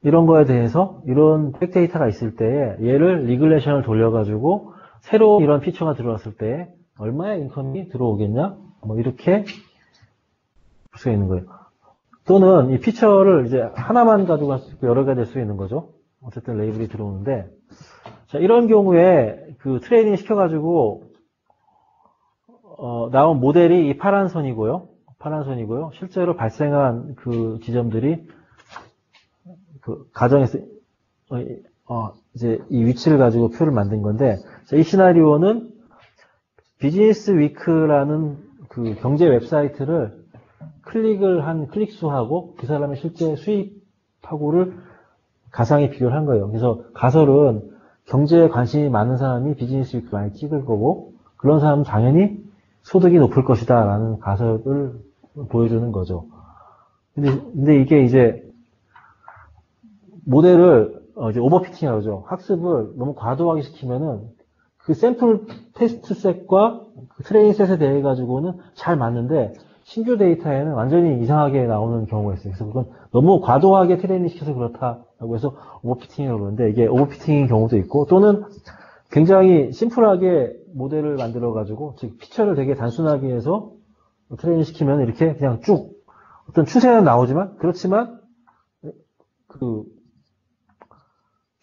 Speaker 1: 이런 거에 대해서 이런 백데이터가 있을 때에 얘를 리글레이션을 돌려가지고 새로운 이런 피처가 들어왔을 때 얼마의 인컴이 들어오겠냐? 뭐 이렇게 볼 수가 있는 거예요. 또는 이 피처를 이제 하나만 가지고 여러 가지 될 수 있는 거죠. 어쨌든 레이블이 들어오는데 자, 이런 경우에 그 트레이닝 시켜가지고 나온 모델이 이 파란 선이고요. 실제로 발생한 그 지점들이 그 가정에서 이제 이 위치를 가지고 표를 만든 건데 자, 이 시나리오는 비즈니스 위크라는 그 경제 웹사이트를 클릭을 한 클릭 수하고 그 사람의 실제 수입하고를 가상에 비교를 한 거예요. 그래서 가설은 경제에 관심이 많은 사람이 비즈니스 위크 많이 찍을 거고 그런 사람은 당연히 소득이 높을 것이다 라는 가설을 보여주는 거죠. 근데 이게 이제 모델을 이제 오버피팅이라고 하죠. 학습을 너무 과도하게 시키면은 그 샘플 테스트 셋과 그 트레이닝 셋에 대해 가지고는 잘 맞는데 신규 데이터에는 완전히 이상하게 나오는 경우가 있어요. 그래서 그건 너무 과도하게 트레이닝 시켜서 그렇다라고 해서 오버피팅이라고 그러는데 이게 오버피팅인 경우도 있고 또는 굉장히 심플하게 모델을 만들어 가지고 즉 피처를 되게 단순하게 해서 트레이닝 시키면 이렇게 그냥 쭉 어떤 추세는 나오지만 그렇지만 그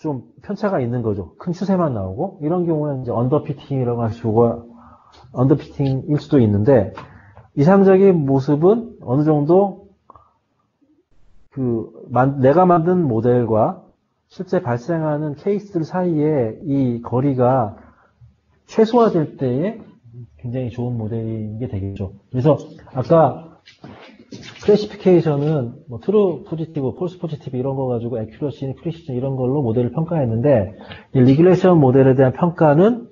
Speaker 1: 좀 편차가 있는 거죠. 큰 추세만 나오고 이런 경우는 이제 언더피팅이라고 하시고 언더피팅일 수도 있는데 이상적인 모습은 어느 정도 그 내가 만든 모델과 실제 발생하는 케이스들 사이에 이 거리가 최소화될 때에 굉장히 좋은 모델인 게 되겠죠. 그래서 아까 클래시피케이션은 뭐 트루 포지티브, 폴스 포지티브 이런 거 가지고 애큐러시, 프리시전 이런 걸로 모델을 평가했는데 이 리그레션 모델에 대한 평가는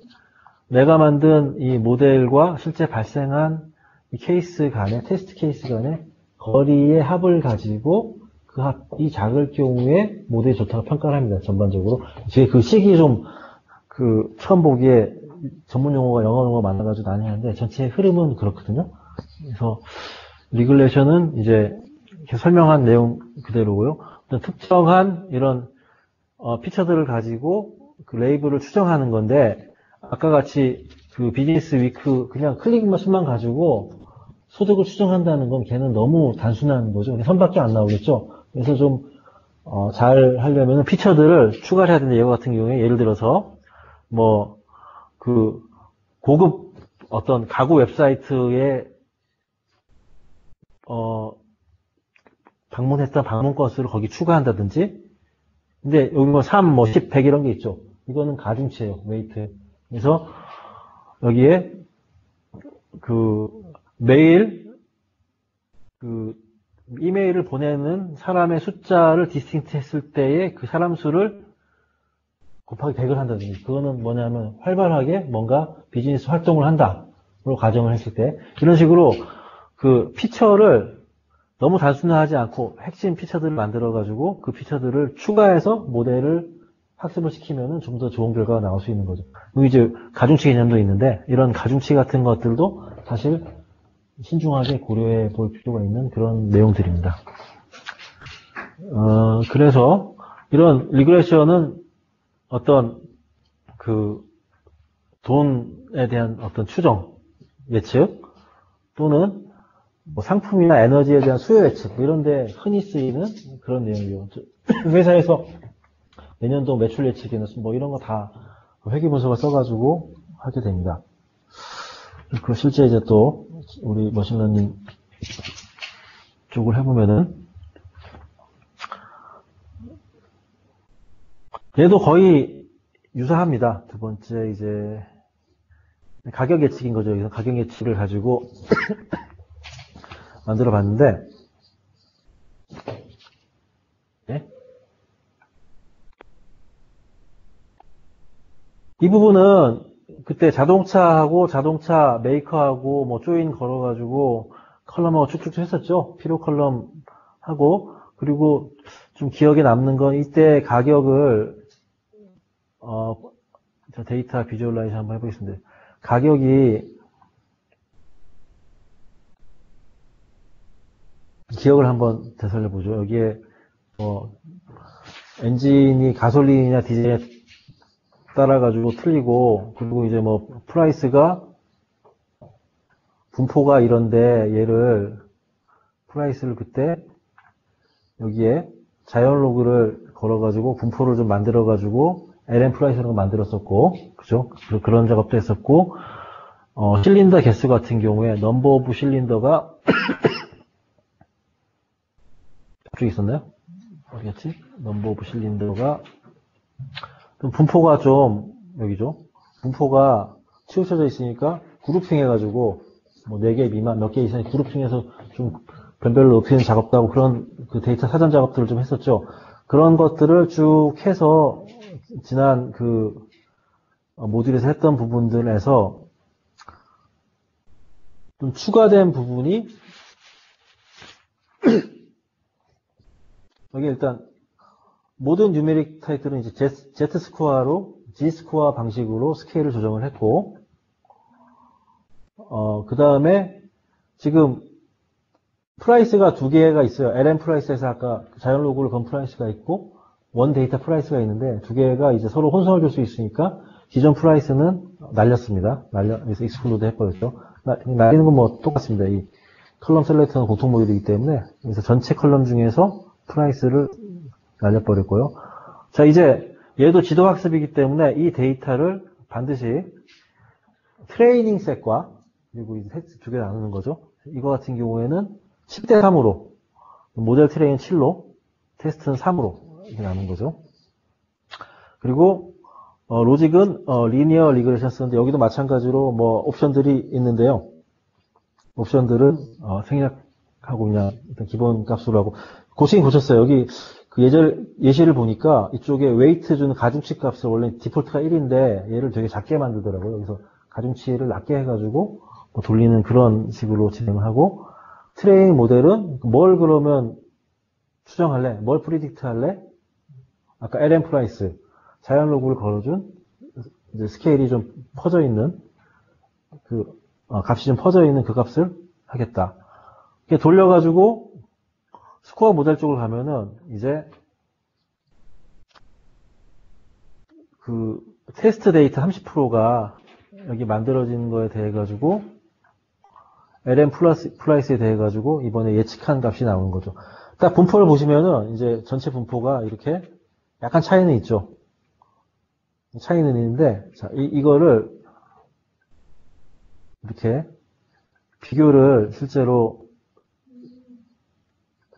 Speaker 1: 내가 만든 이 모델과 실제 발생한 이 케이스 간의 테스트 케이스 간의 거리의 합을 가지고 그 합이 작을 경우에 모델이 좋다고 평가를 합니다. 전반적으로. 제 그 식이 좀 처음 보기에 전문 용어가 영어 용어가 많아가지고 난해한데 전체 흐름은 그렇거든요. 그래서 리그레이션은 이제 이렇게 설명한 내용 그대로고요. 어떤 특정한 이런 피처들을 가지고 그 레이블을 추정하는 건데 아까 같이 그 비즈니스 위크 그냥 클릭만 수만 가지고 소득을 추정한다는 건 걔는 너무 단순한 거죠. 선밖에 안 나오겠죠. 그래서 좀 잘 하려면 피처들을 추가를 해야 되는데 이거 같은 경우에 예를 들어서 뭐 그 고급 어떤 가구 웹사이트에 방문했던 방문 건수를 거기 추가한다든지 근데 여기 뭐 3, 뭐 10, 100 이런 게 있죠. 이거는 가중치예요. 웨이트. 그래서 여기에 매일 이메일을 보내는 사람의 숫자를 디스팅트 했을 때에 그 사람 수를 곱하기 100을 한다든지 그거는 뭐냐면 활발하게 뭔가 비즈니스 활동을 한다로 가정을 했을 때 이런 식으로 그 피처를 너무 단순화하지 않고 핵심 피처들을 만들어가지고 그 피처들을 추가해서 모델을 학습을 시키면은 좀 더 좋은 결과가 나올 수 있는 거죠. 여기 이제 가중치 개념도 있는데 이런 가중치 같은 것들도 사실 신중하게 고려해 볼 필요가 있는 그런 내용들입니다. 그래서 이런 리그레션은 어떤 돈에 대한 어떤 추정, 예측 또는 뭐 상품이나 에너지에 대한 수요 예측 이런 데 흔히 쓰이는 그런 내용이요. 회사에서 내년도 매출 예측에는 뭐 이런 거 다 회계 분석을 써가지고 하게 됩니다. 그 실제 이제 또 우리 머신러닝 쪽을 해보면은 얘도 거의 유사합니다. 두 번째 이제 가격 예측인 거죠. 여기서 가격 예측을 가지고 만들어 봤는데 네? 이 부분은 그때 자동차하고 자동차 메이커하고 뭐 조인 걸어가지고 컬럼하고 쭉쭉 했었죠. 필요 컬럼 하고 그리고 좀 기억에 남는 건 이때 가격을 저 데이터 비주얼라이즈 한번 해보겠습니다. 가격이 기억을 한번 되살려 보죠. 여기에 엔진이 가솔린이냐 디젤에 따라 가지고 틀리고 그리고 이제 뭐 프라이스가 분포가 이런데 얘를 프라이스를 그때 여기에 자이언 로그를 걸어 가지고 분포를 좀 만들어 가지고 LM 프라이스라는 거 만들었었고 그죠? 그런 작업도 했었고 실린더 개수 같은 경우에 넘버 오브 실린더가 저기 있었나요? 어디였지? 넘버 오브 실린더가 좀 분포가 좀 여기죠. 분포가 치우쳐져 있으니까 그룹핑 해가지고 뭐 4개 미만 몇 개 이상 그룹핑해서 좀 변별로 높이는 작업도 하고 그런 그 데이터 사전 작업들을 좀 했었죠. 그런 것들을 쭉 해서 지난 모듈에서 했던 부분들에서 좀 추가된 부분이 여기 일단 모든 뉴메릭 타입들은 이제 Z 스코어로 G 스코어 방식으로 스케일을 조정을 했고 그 다음에 지금 프라이스가 두 개가 있어요. LM 프라이스에서 아까 자이언 로그를 건 프라이스가 있고 원 데이터 프라이스가 있는데 두 개가 이제 서로 혼선을 줄 수 있으니까 기존 프라이스는 날렸습니다. 그래서 익스클루드 해버렸죠. 날리는 건 뭐 똑같습니다. 이 컬럼 셀렉터는 공통 모듈이기 때문에 그래서 전체 컬럼 중에서 프라이스를 날려버렸고요. 자, 이제 얘도 지도 학습이기 때문에 이 데이터를 반드시 트레이닝 셋과 그리고 이제 셋 두 개 나누는 거죠. 이거 같은 경우에는 10대 3으로 모델 트레인 7로 테스트는 3으로 이렇게 나눈 거죠. 그리고 로직은 리니어 리그레션 쓰는데 여기도 마찬가지로 뭐 옵션들이 있는데요. 옵션들은 생략하고 그냥 일단 기본 값으로 하고 고치긴 고쳤어요. 여기 그 예시를 보니까 이쪽에 웨이트 주는 가중치 값을 원래 디폴트가 1인데 얘를 되게 작게 만들더라고요. 여기서 가중치를 낮게 해가지고 뭐 돌리는 그런 식으로 진행을 하고 트레이닝 모델은 뭘 그러면 추정할래? 뭘 프리딕트 할래? 아까 LM 프라이스 자연 로그를 걸어준 이제 스케일이 좀 퍼져 있는 값이 좀 퍼져 있는 그 값을 하겠다. 이렇게 돌려가지고 스코어 모델 쪽으로 가면은 이제 그 테스트 데이터 30%가 여기 만들어진 거에 대해 가지고 LM 프라이스에 대해 가지고 이번에 예측한 값이 나오는 거죠. 딱 분포를 보시면은 이제 전체 분포가 이렇게 약간 차이는 있죠. 차이는 있는데 자, 이거를 이렇게 비교를 실제로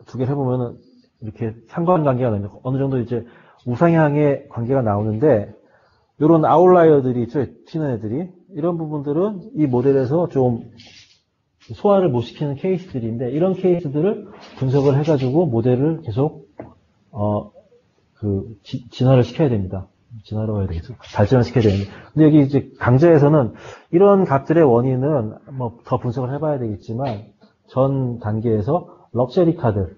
Speaker 1: 두 개를 해보면은 이렇게 상관관계가 나옵니다. 어느 정도 이제 우상향의 관계가 나오는데 이런 아웃라이어들이 있죠. 튀는 애들이. 이런 부분들은 이 모델에서 좀 소화를 못 시키는 케이스들인데 이런 케이스들을 분석을 해가지고 모델을 계속 진화를 시켜야 됩니다. 진화로 해야 되겠죠. 발전을 시켜야 됩니다. 근데 여기 이제 강좌에서는 이런 값들의 원인은 뭐 더 분석을 해봐야 되겠지만 전 단계에서 럭셔리 카들,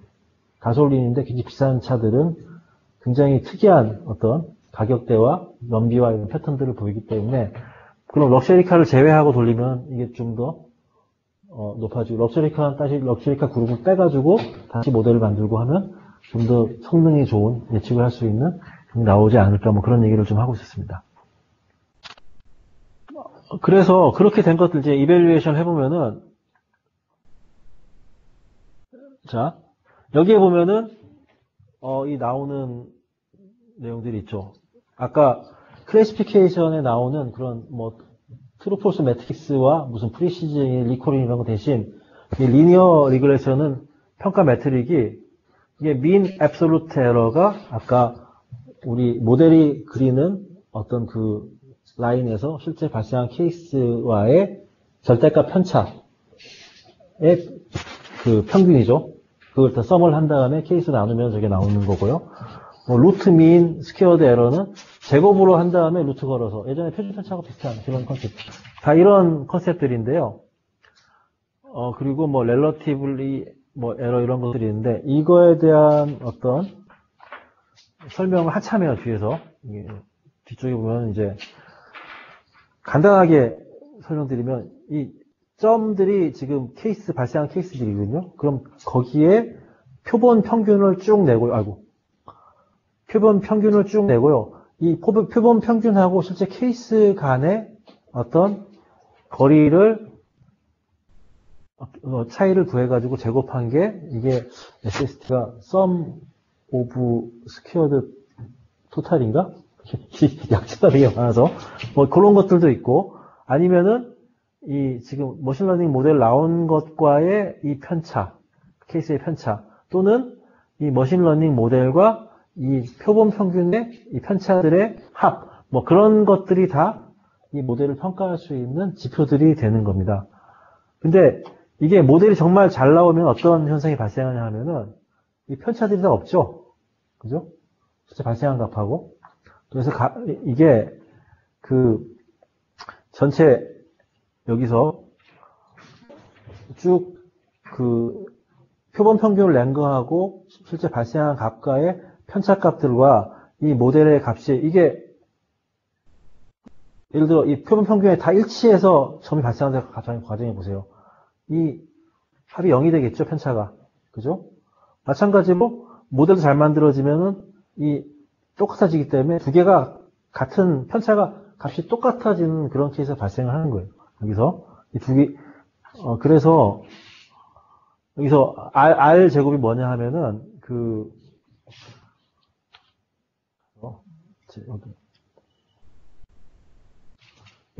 Speaker 1: 가솔린인데 굉장히 비싼 차들은 굉장히 특이한 어떤 가격대와 연비와 이런 패턴들을 보이기 때문에 그럼 럭셔리카를 제외하고 돌리면 이게 좀 더 높아지고 럭셔리카 그룹을 빼가지고 다시 모델을 만들고 하면 좀 더 성능이 좋은 예측을 할 수 있는 나오지 않을까 뭐 그런 얘기를 좀 하고 있었습니다. 그래서 그렇게 된 것들 이제 이밸류에이션 해보면은 자 여기에 보면은 이 나오는 내용들이 있죠. 아까 클래시피케이션에 나오는 그런 뭐 트루폴스 매트릭스와 무슨 프리시즌, 리콜인 이런 거 대신 이 리니어 리그레션은 평가 매트릭이 이게 민 앱솔루트 에러가 아까 우리 모델이 그리는 어떤 그 라인에서 실제 발생한 케이스와의 절대값 편차의 그 평균이죠. 그걸 다 썸을 한 다음에 케이스 나누면 저게 나오는 거고요. 루트 민 스퀘어드 에러는 제곱으로 한 다음에 루트 걸어서 예전에 표준 편차하고 비슷한 그런 컨셉. 다 이런 컨셉들인데요. 그리고 뭐 렐러티블리 뭐 에러 이런 것들이 있는데 이거에 대한 어떤 설명을 한참 해요. 뒤에서 뒤쪽에 보면 이제 간단하게 설명드리면 이 점들이 지금 발생한 케이스들이거든요. 그럼 거기에 표본 평균을 쭉 내고요. 표본 평균을 쭉 내고요. 이 표본 평균하고 실제 케이스 간의 어떤 거리를 차이를 구해가지고 제곱한 게 이게 SST가 sum of squared total인가? 약자가 되게 많아서 뭐 그런 것들도 있고 아니면은 이 지금 머신러닝 모델 나온 것과의 이 편차, 케이스의 편차 또는 이 머신러닝 모델과 이 표본 평균의 이 편차들의 합, 뭐 그런 것들이 다 이 모델을 평가할 수 있는 지표들이 되는 겁니다. 근데 이게 모델이 정말 잘 나오면 어떤 현상이 발생하냐 하면은 이 편차들이 다 없죠. 그죠? 실제 발생한 값하고. 그래서 이게 그 전체 여기서 쭉 그 표본 평균을 낸 거하고 실제 발생한 값과의 편차 값들과 이 모델의 값이 이게 예를 들어 이 표본 평균에 다 일치해서 점이 발생하는 과정에 보세요. 이 합이 0이 되겠죠, 편차가. 그죠? 마찬가지로 모델도 잘 만들어지면은 이 똑같아지기 때문에 두 개가 같은 편차가 값이 똑같아지는 그런 케이스가 발생을 하는 거예요. 여기서 이 두 개, 그래서 여기서 R 제곱이 뭐냐 하면은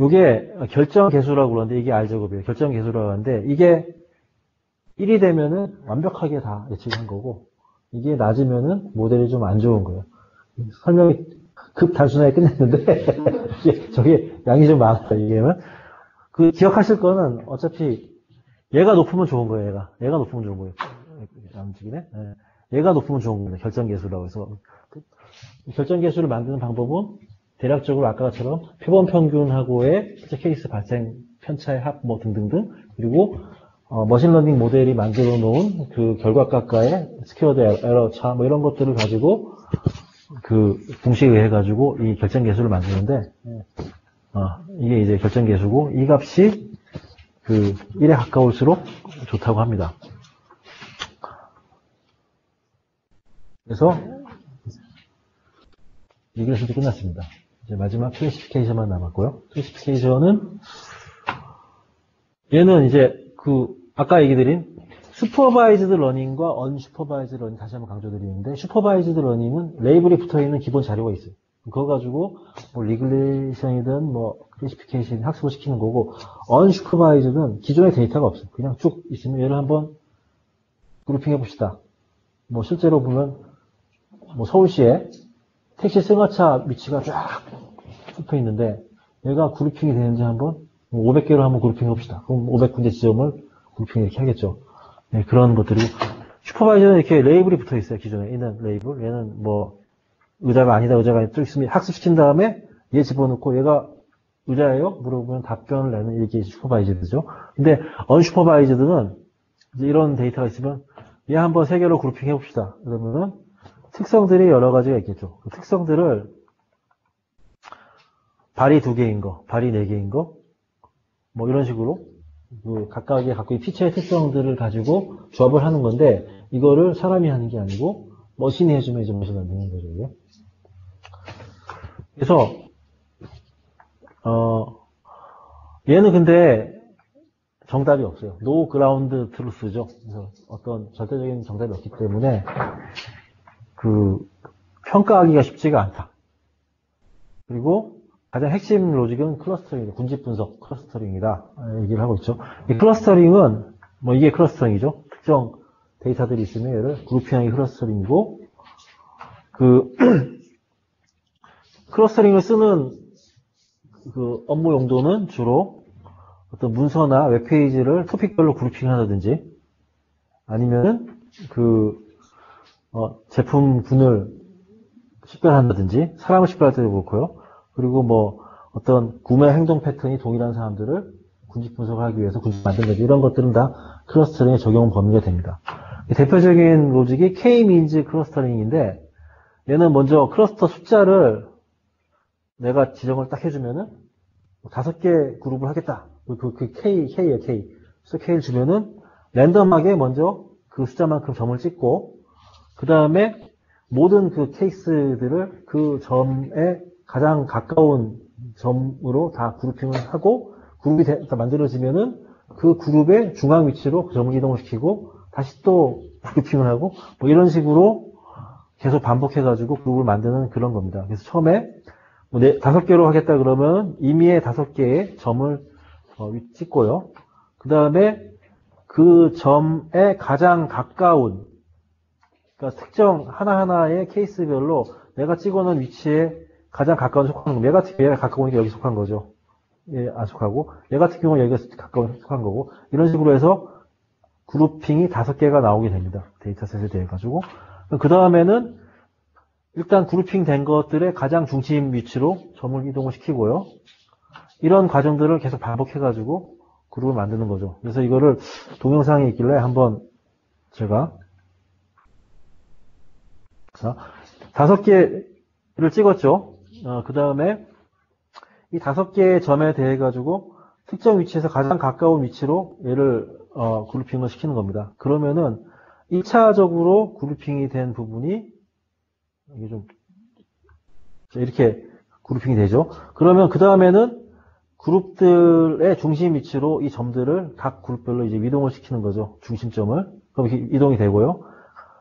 Speaker 1: 요게 결정 개수라고 그러는데 이게 R 제곱이에요. 결정 개수라고 하는데 이게 1이 되면은 완벽하게 다 예측한 거고 이게 낮으면은 모델이 좀 안 좋은 거예요. 설명이 급 단순하게 끝냈는데, 저게 양이 좀 많아요, 이게는. 기억하실 거는 어차피 얘가 높으면 좋은 거예요, 얘가 높으면 좋은 거예요. 안 움직이네? 예. 얘가 높으면 좋은 겁니다. 결정계수라고 해서. 결정계수를 만드는 방법은 대략적으로 아까처럼 표본 평균하고의 실제 케이스 발생 편차의 합, 뭐 등등등. 그리고, 머신러닝 모델이 만들어 놓은 그 결과값과의 스퀘어드 에러 차, 뭐 이런 것들을 가지고 공식에 의해 가지고 이 결정계수를 만드는데, 이게 이제 결정계수고, 이 값이 1에 가까울수록 좋다고 합니다. 그래서, 얘기를 실제 끝났습니다. 이제 마지막 클래시피케이션만 남았고요. 클래시피케이션은, 얘는 이제 아까 얘기 드린 슈퍼바이즈드 러닝과 언슈퍼바이즈드 러닝 다시 한번 강조드리는데, 슈퍼바이즈드 러닝은 레이블이 붙어있는 기본 자료가 있어요. 그거 가지고 뭐 리글레이션이든 뭐 클래시피케이션 학습을 시키는 거고, 언슈퍼바이즈는 기존의 데이터가 없어요. 그냥 쭉 있으면 얘를 한번 그룹핑 해봅시다. 뭐 실제로 보면 뭐 서울시에 택시 승하차 위치가 쫙 좁혀 있는데, 얘가 그룹핑이 되는지 한번 500개로 한번 그룹핑 해봅시다. 그럼 500군데 지점을 그룹핑 이렇게 하겠죠. 네, 그런 것들이고, 슈퍼바이저는 이렇게 레이블이 붙어 있어요. 기존에 있는 레이블. 얘는 뭐 의자가 아니다, 의자가 아니다 쭉 있으면 학습시킨 다음에 얘 집어넣고 얘가 의자예요? 물어보면 답변을 내는 이게 슈퍼바이저드죠. 근데 언슈퍼바이저드는 이제 이런 데이터가 있으면 얘 한번 3개로 그룹핑 해봅시다. 그러면은 특성들이 여러 가지가 있겠죠. 그 특성들을 발이 2개인 거, 발이 4개인 거, 뭐 이런 식으로 각각의 갖고 있는 피처의 특성들을 가지고 조합을 하는 건데, 이거를 사람이 하는 게 아니고 머신이 해주면 이제 머신 만드는 거죠. 이게. 그래서 얘는 근데 정답이 없어요. 노 그라운드 트루스죠. 그래서 어떤 절대적인 정답이 없기 때문에 평가하기가 쉽지가 않다. 그리고 가장 핵심 로직은 클러스터링이다. 군집 분석 클러스터링이다. 얘기를 하고 있죠. 이 클러스터링은, 뭐 이게 클러스터링이죠. 특정 데이터들이 있으면 얘를 그룹핑하기 클러스터링이고, 클러스터링을 쓰는 업무 용도는 주로 어떤 문서나 웹페이지를 토픽별로 그룹핑한다든지, 아니면은 제품군을 식별한다든지, 사람을 식별할 때도 그렇고요. 그리고 뭐 어떤 구매 행동 패턴이 동일한 사람들을 군집 분석을 하기 위해서 군집 만든다든지, 이런 것들은 다 클러스터링에 적용 범위가 됩니다. 대표적인 로직이 K-means 클러스터링인데, 얘는 먼저 클러스터 숫자를 내가 지정을 딱 해주면은 5개 그룹을 하겠다. K예요, K. 그래서 K를 주면은 랜덤하게 먼저 그 숫자만큼 점을 찍고, 그 다음에 모든 케이스들을 그 점에 가장 가까운 점으로 다 그룹핑을 하고, 그룹이 만들어지면은 그 그룹의 중앙 위치로 그 점을 이동시키고, 다시 또 그룹핑을 하고, 뭐 이런 식으로 계속 반복해가지고 그룹을 만드는 그런 겁니다. 그래서 처음에 5개로 하겠다 그러면 임의의 5개의 점을 찍고요. 그 다음에 그 점에 가장 가까운, 그러니까 특정 하나하나의 케이스별로 내가 찍어놓은 위치에 가장 가까운 속하는 거. 얘 같은 경우에 가까우니까 여기 속한 거죠. 얘 안 속하고, 얘 같은 경우는 여기가 가까운 속한 거고, 이런 식으로 해서 그룹핑이 5개가 나오게 됩니다. 데이터셋에 대해 가지고. 그 다음에는 일단 그룹핑 된 것들의 가장 중심 위치로 점을 이동을 시키고요. 이런 과정들을 계속 반복해가지고 그룹을 만드는 거죠. 그래서 이거를 동영상이 있길래 한번 제가, 자, 5개를 찍었죠. 그 다음에 이 5개의 점에 대해 가지고 특정 위치에서 가장 가까운 위치로 얘를 그룹핑을 시키는 겁니다. 그러면은 1차적으로 그룹핑이 된 부분이 이게 좀 이렇게 그룹핑이 되죠. 그러면 그 다음에는 그룹들의 중심 위치로 이 점들을 각 그룹별로 이제 이동을 시키는 거죠. 중심점을. 그럼 이렇게 이동이 되고요.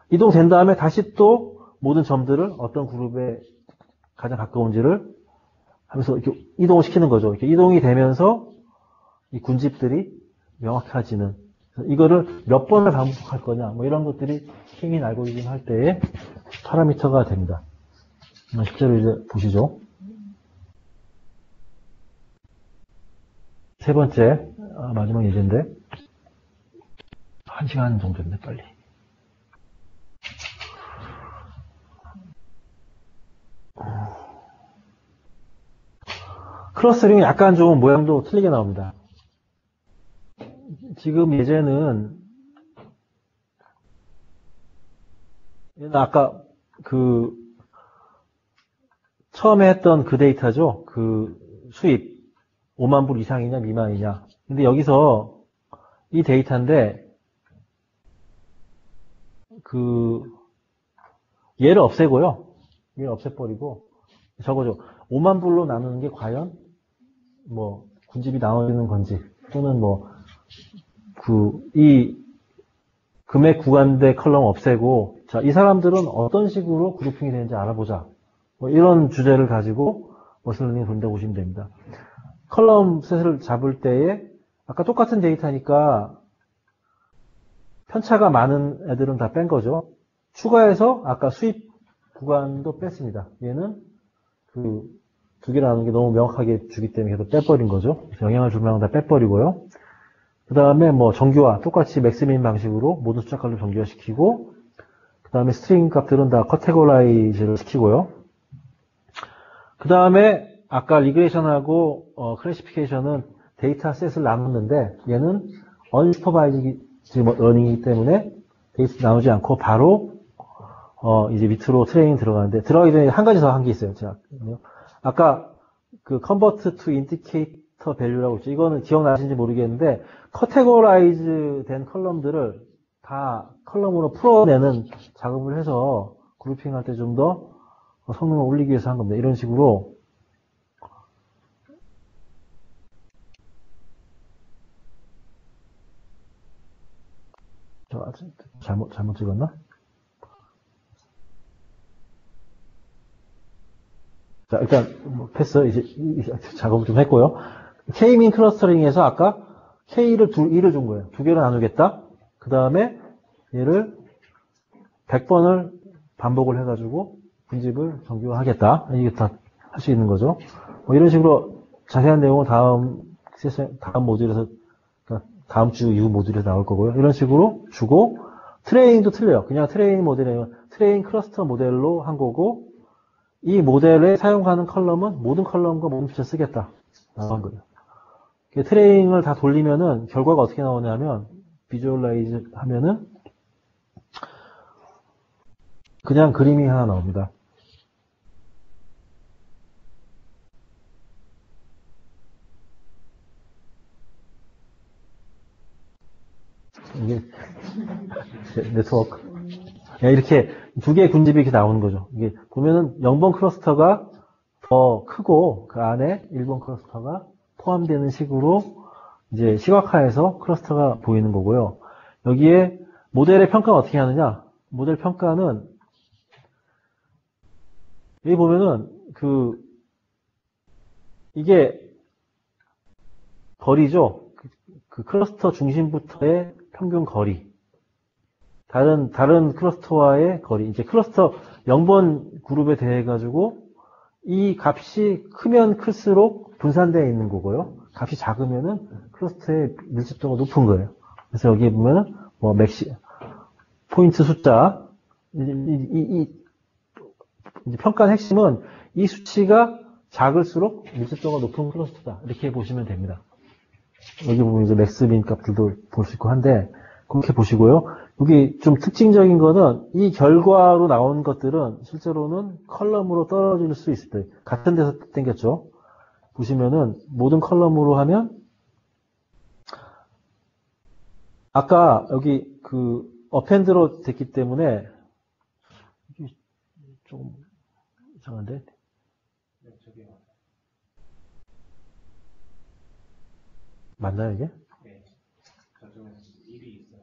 Speaker 1: 이동된 다음에 다시 또 모든 점들을 어떤 그룹에 가장 가까운지를 하면서 이렇게 이동을 시키는 거죠. 이렇게 이동이 되면서 이 군집들이 명확해지는, 이거를 몇 번을 반복할 거냐, 뭐 이런 것들이 K-mean 알고리즘 할 때의 파라미터가 됩니다. 실제로 이제 보시죠. 세 번째, 마지막 예제인데, 1시간 정도인데, 빨리. 클러스터링은 약간 좀 모양도 틀리게 나옵니다. 지금 예제는, 아까 처음에 했던 그 데이터죠. 수입. 5만 불 이상이냐, 미만이냐. 근데 여기서 이 데이터인데, 얘를 없애고요. 얘를 없애버리고, 저거죠. 5만 불로 나누는 게 과연, 군집이 나눠지는 건지, 또는 이 금액 구간대 컬럼 없애고, 자, 이 사람들은 어떤 식으로 그룹핑이 되는지 알아보자. 이런 주제를 가지고 머신러닝을 본다고 보시면 됩니다. 컬럼 셋을 잡을 때에, 아까 똑같은 데이터니까, 편차가 많은 애들은 다 뺀 거죠. 추가해서 아까 수입 구간도 뺐습니다. 얘는 두 개를 나누는 게 너무 명확하게 주기 때문에 계속 빼버린 거죠. 영향을 줄 만한 다 빼버리고요. 그 다음에 정규화, 똑같이 맥스민 방식으로 모든 숫자 값을 정규화 시키고, 그 다음에 스트링 값들은 다 커테고라이즈를 시키고요. 그 다음에 아까 리그레이션하고 클래시피케이션은 데이터 셋을 나눴는데, 얘는 언슈퍼바이즈 러닝이기 때문에 데이터 나누지 않고 바로 이제 밑으로 트레이닝 들어가는데, 들어가기 전에 한 가지 더 한 게 있어요. 제가 아까 convert to indicator value라고 했죠. 이거는 기억나시는지 모르겠는데, 커테고라이즈 된 컬럼들을 다 컬럼으로 풀어내는 작업을 해서 그룹핑 할 때 좀 더 성능을 올리기 위해서 한 겁니다. 이런 식으로 잘못 찍었나? 자, 일단 패스. 이제 작업을 좀 했고요. K-민 클러스터링에서 아까 K를 2를 준 거예요. 두 개로 나누겠다. 그 다음에 얘를 100번을 반복을 해가지고 분집을 정규화하겠다. 이게 다 할 수 있는 거죠. 이런 식으로 자세한 내용은 다음 모듈에서, 그러니까 다음 주 이후 모듈에서 나올 거고요. 이런 식으로 주고, 트레이닝도 틀려요. 그냥 트레이닝 모델은 트레이닝 클러스터 모델로 한 거고, 이 모델에 사용하는 컬럼은 모든 컬럼과 모든 숫자 쓰겠다. 나온 거예요. 트레이닝을 다 돌리면은 결과가 어떻게 나오냐면, 비주얼라이즈 하면은, 그냥 그림이 하나 나옵니다. 이게 네트워크. 이렇게 두 개의 군집이 이렇게 나오는 거죠. 이게 보면은 0번 클러스터가 더 크고 그 안에 1번 클러스터가 포함되는 식으로 이제 시각화해서 클러스터가 보이는 거고요. 여기에 모델의 평가는 어떻게 하느냐? 모델 평가는 여기 보면은 이게 거리죠. 그 클러스터 중심부터의 평균 거리. 다른 클러스터와의 거리. 이제 클러스터 0번 그룹에 대해 가지고 이 값이 크면 클수록 분산되어 있는 거고요. 값이 작으면은 클러스터의 밀집도가 높은 거예요. 그래서 여기에 보면은 포인트 숫자. 이제 평가의 핵심은 이 수치가 작을수록 밀집도가 높은 클러스터다. 이렇게 보시면 됩니다. 여기 보면 이제 맥스민 값들도 볼 수 있고 한데, 그렇게 보시고요. 여기 좀 특징적인 거는 이 결과로 나온 것들은 실제로는 컬럼으로 떨어질 수 있을 때, 같은 데서 땡겼죠. 보시면은 모든 컬럼으로 하면, 아까 여기 어펜드로 됐기 때문에, 이게 좀 이상한데? 맞나요, 이게? 네. 저쪽에서 1이 있어요.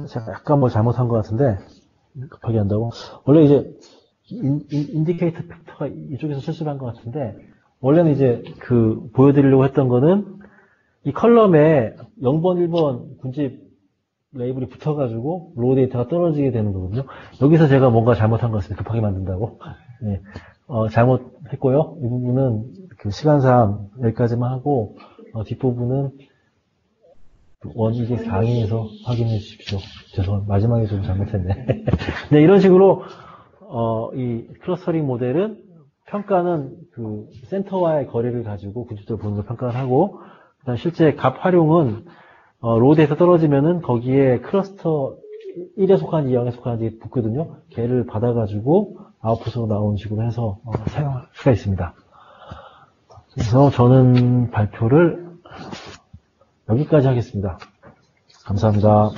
Speaker 1: 제가 약간 잘못한 것 같은데, 급하게 한다고. 원래 이제, 인디케이터 팩터가 이쪽에서 실수를 한 것 같은데, 원래는 이제 보여드리려고 했던 거는, 이 컬럼에 0번, 1번 군집이 레이블이 붙어가지고 로우 데이터가 떨어지게 되는 거거든요. 여기서 제가 뭔가 잘못한 것 같습니다. 급하게 만든다고. 네. 잘못했고요. 이 부분은 그 시간상 여기까지만 하고, 뒷부분은 원익의 강의에서 확인해 주십시오. 죄송합니다. 마지막에 좀 잘못했네. 네, 이런 식으로, 이 클러스터링 모델은 평가는 그 센터와의 거리를 가지고 군주들 보는 걸 평가를 하고, 그다음 실제 값 활용은 로우 데이터 떨어지면은 거기에 클러스터 1에 속한지 0에 속한지 붙거든요. 걔를 받아가지고 아웃풋으로 나오는 식으로 해서 사용할 수가 있습니다. 그래서 저는 발표를 여기까지 하겠습니다. 감사합니다.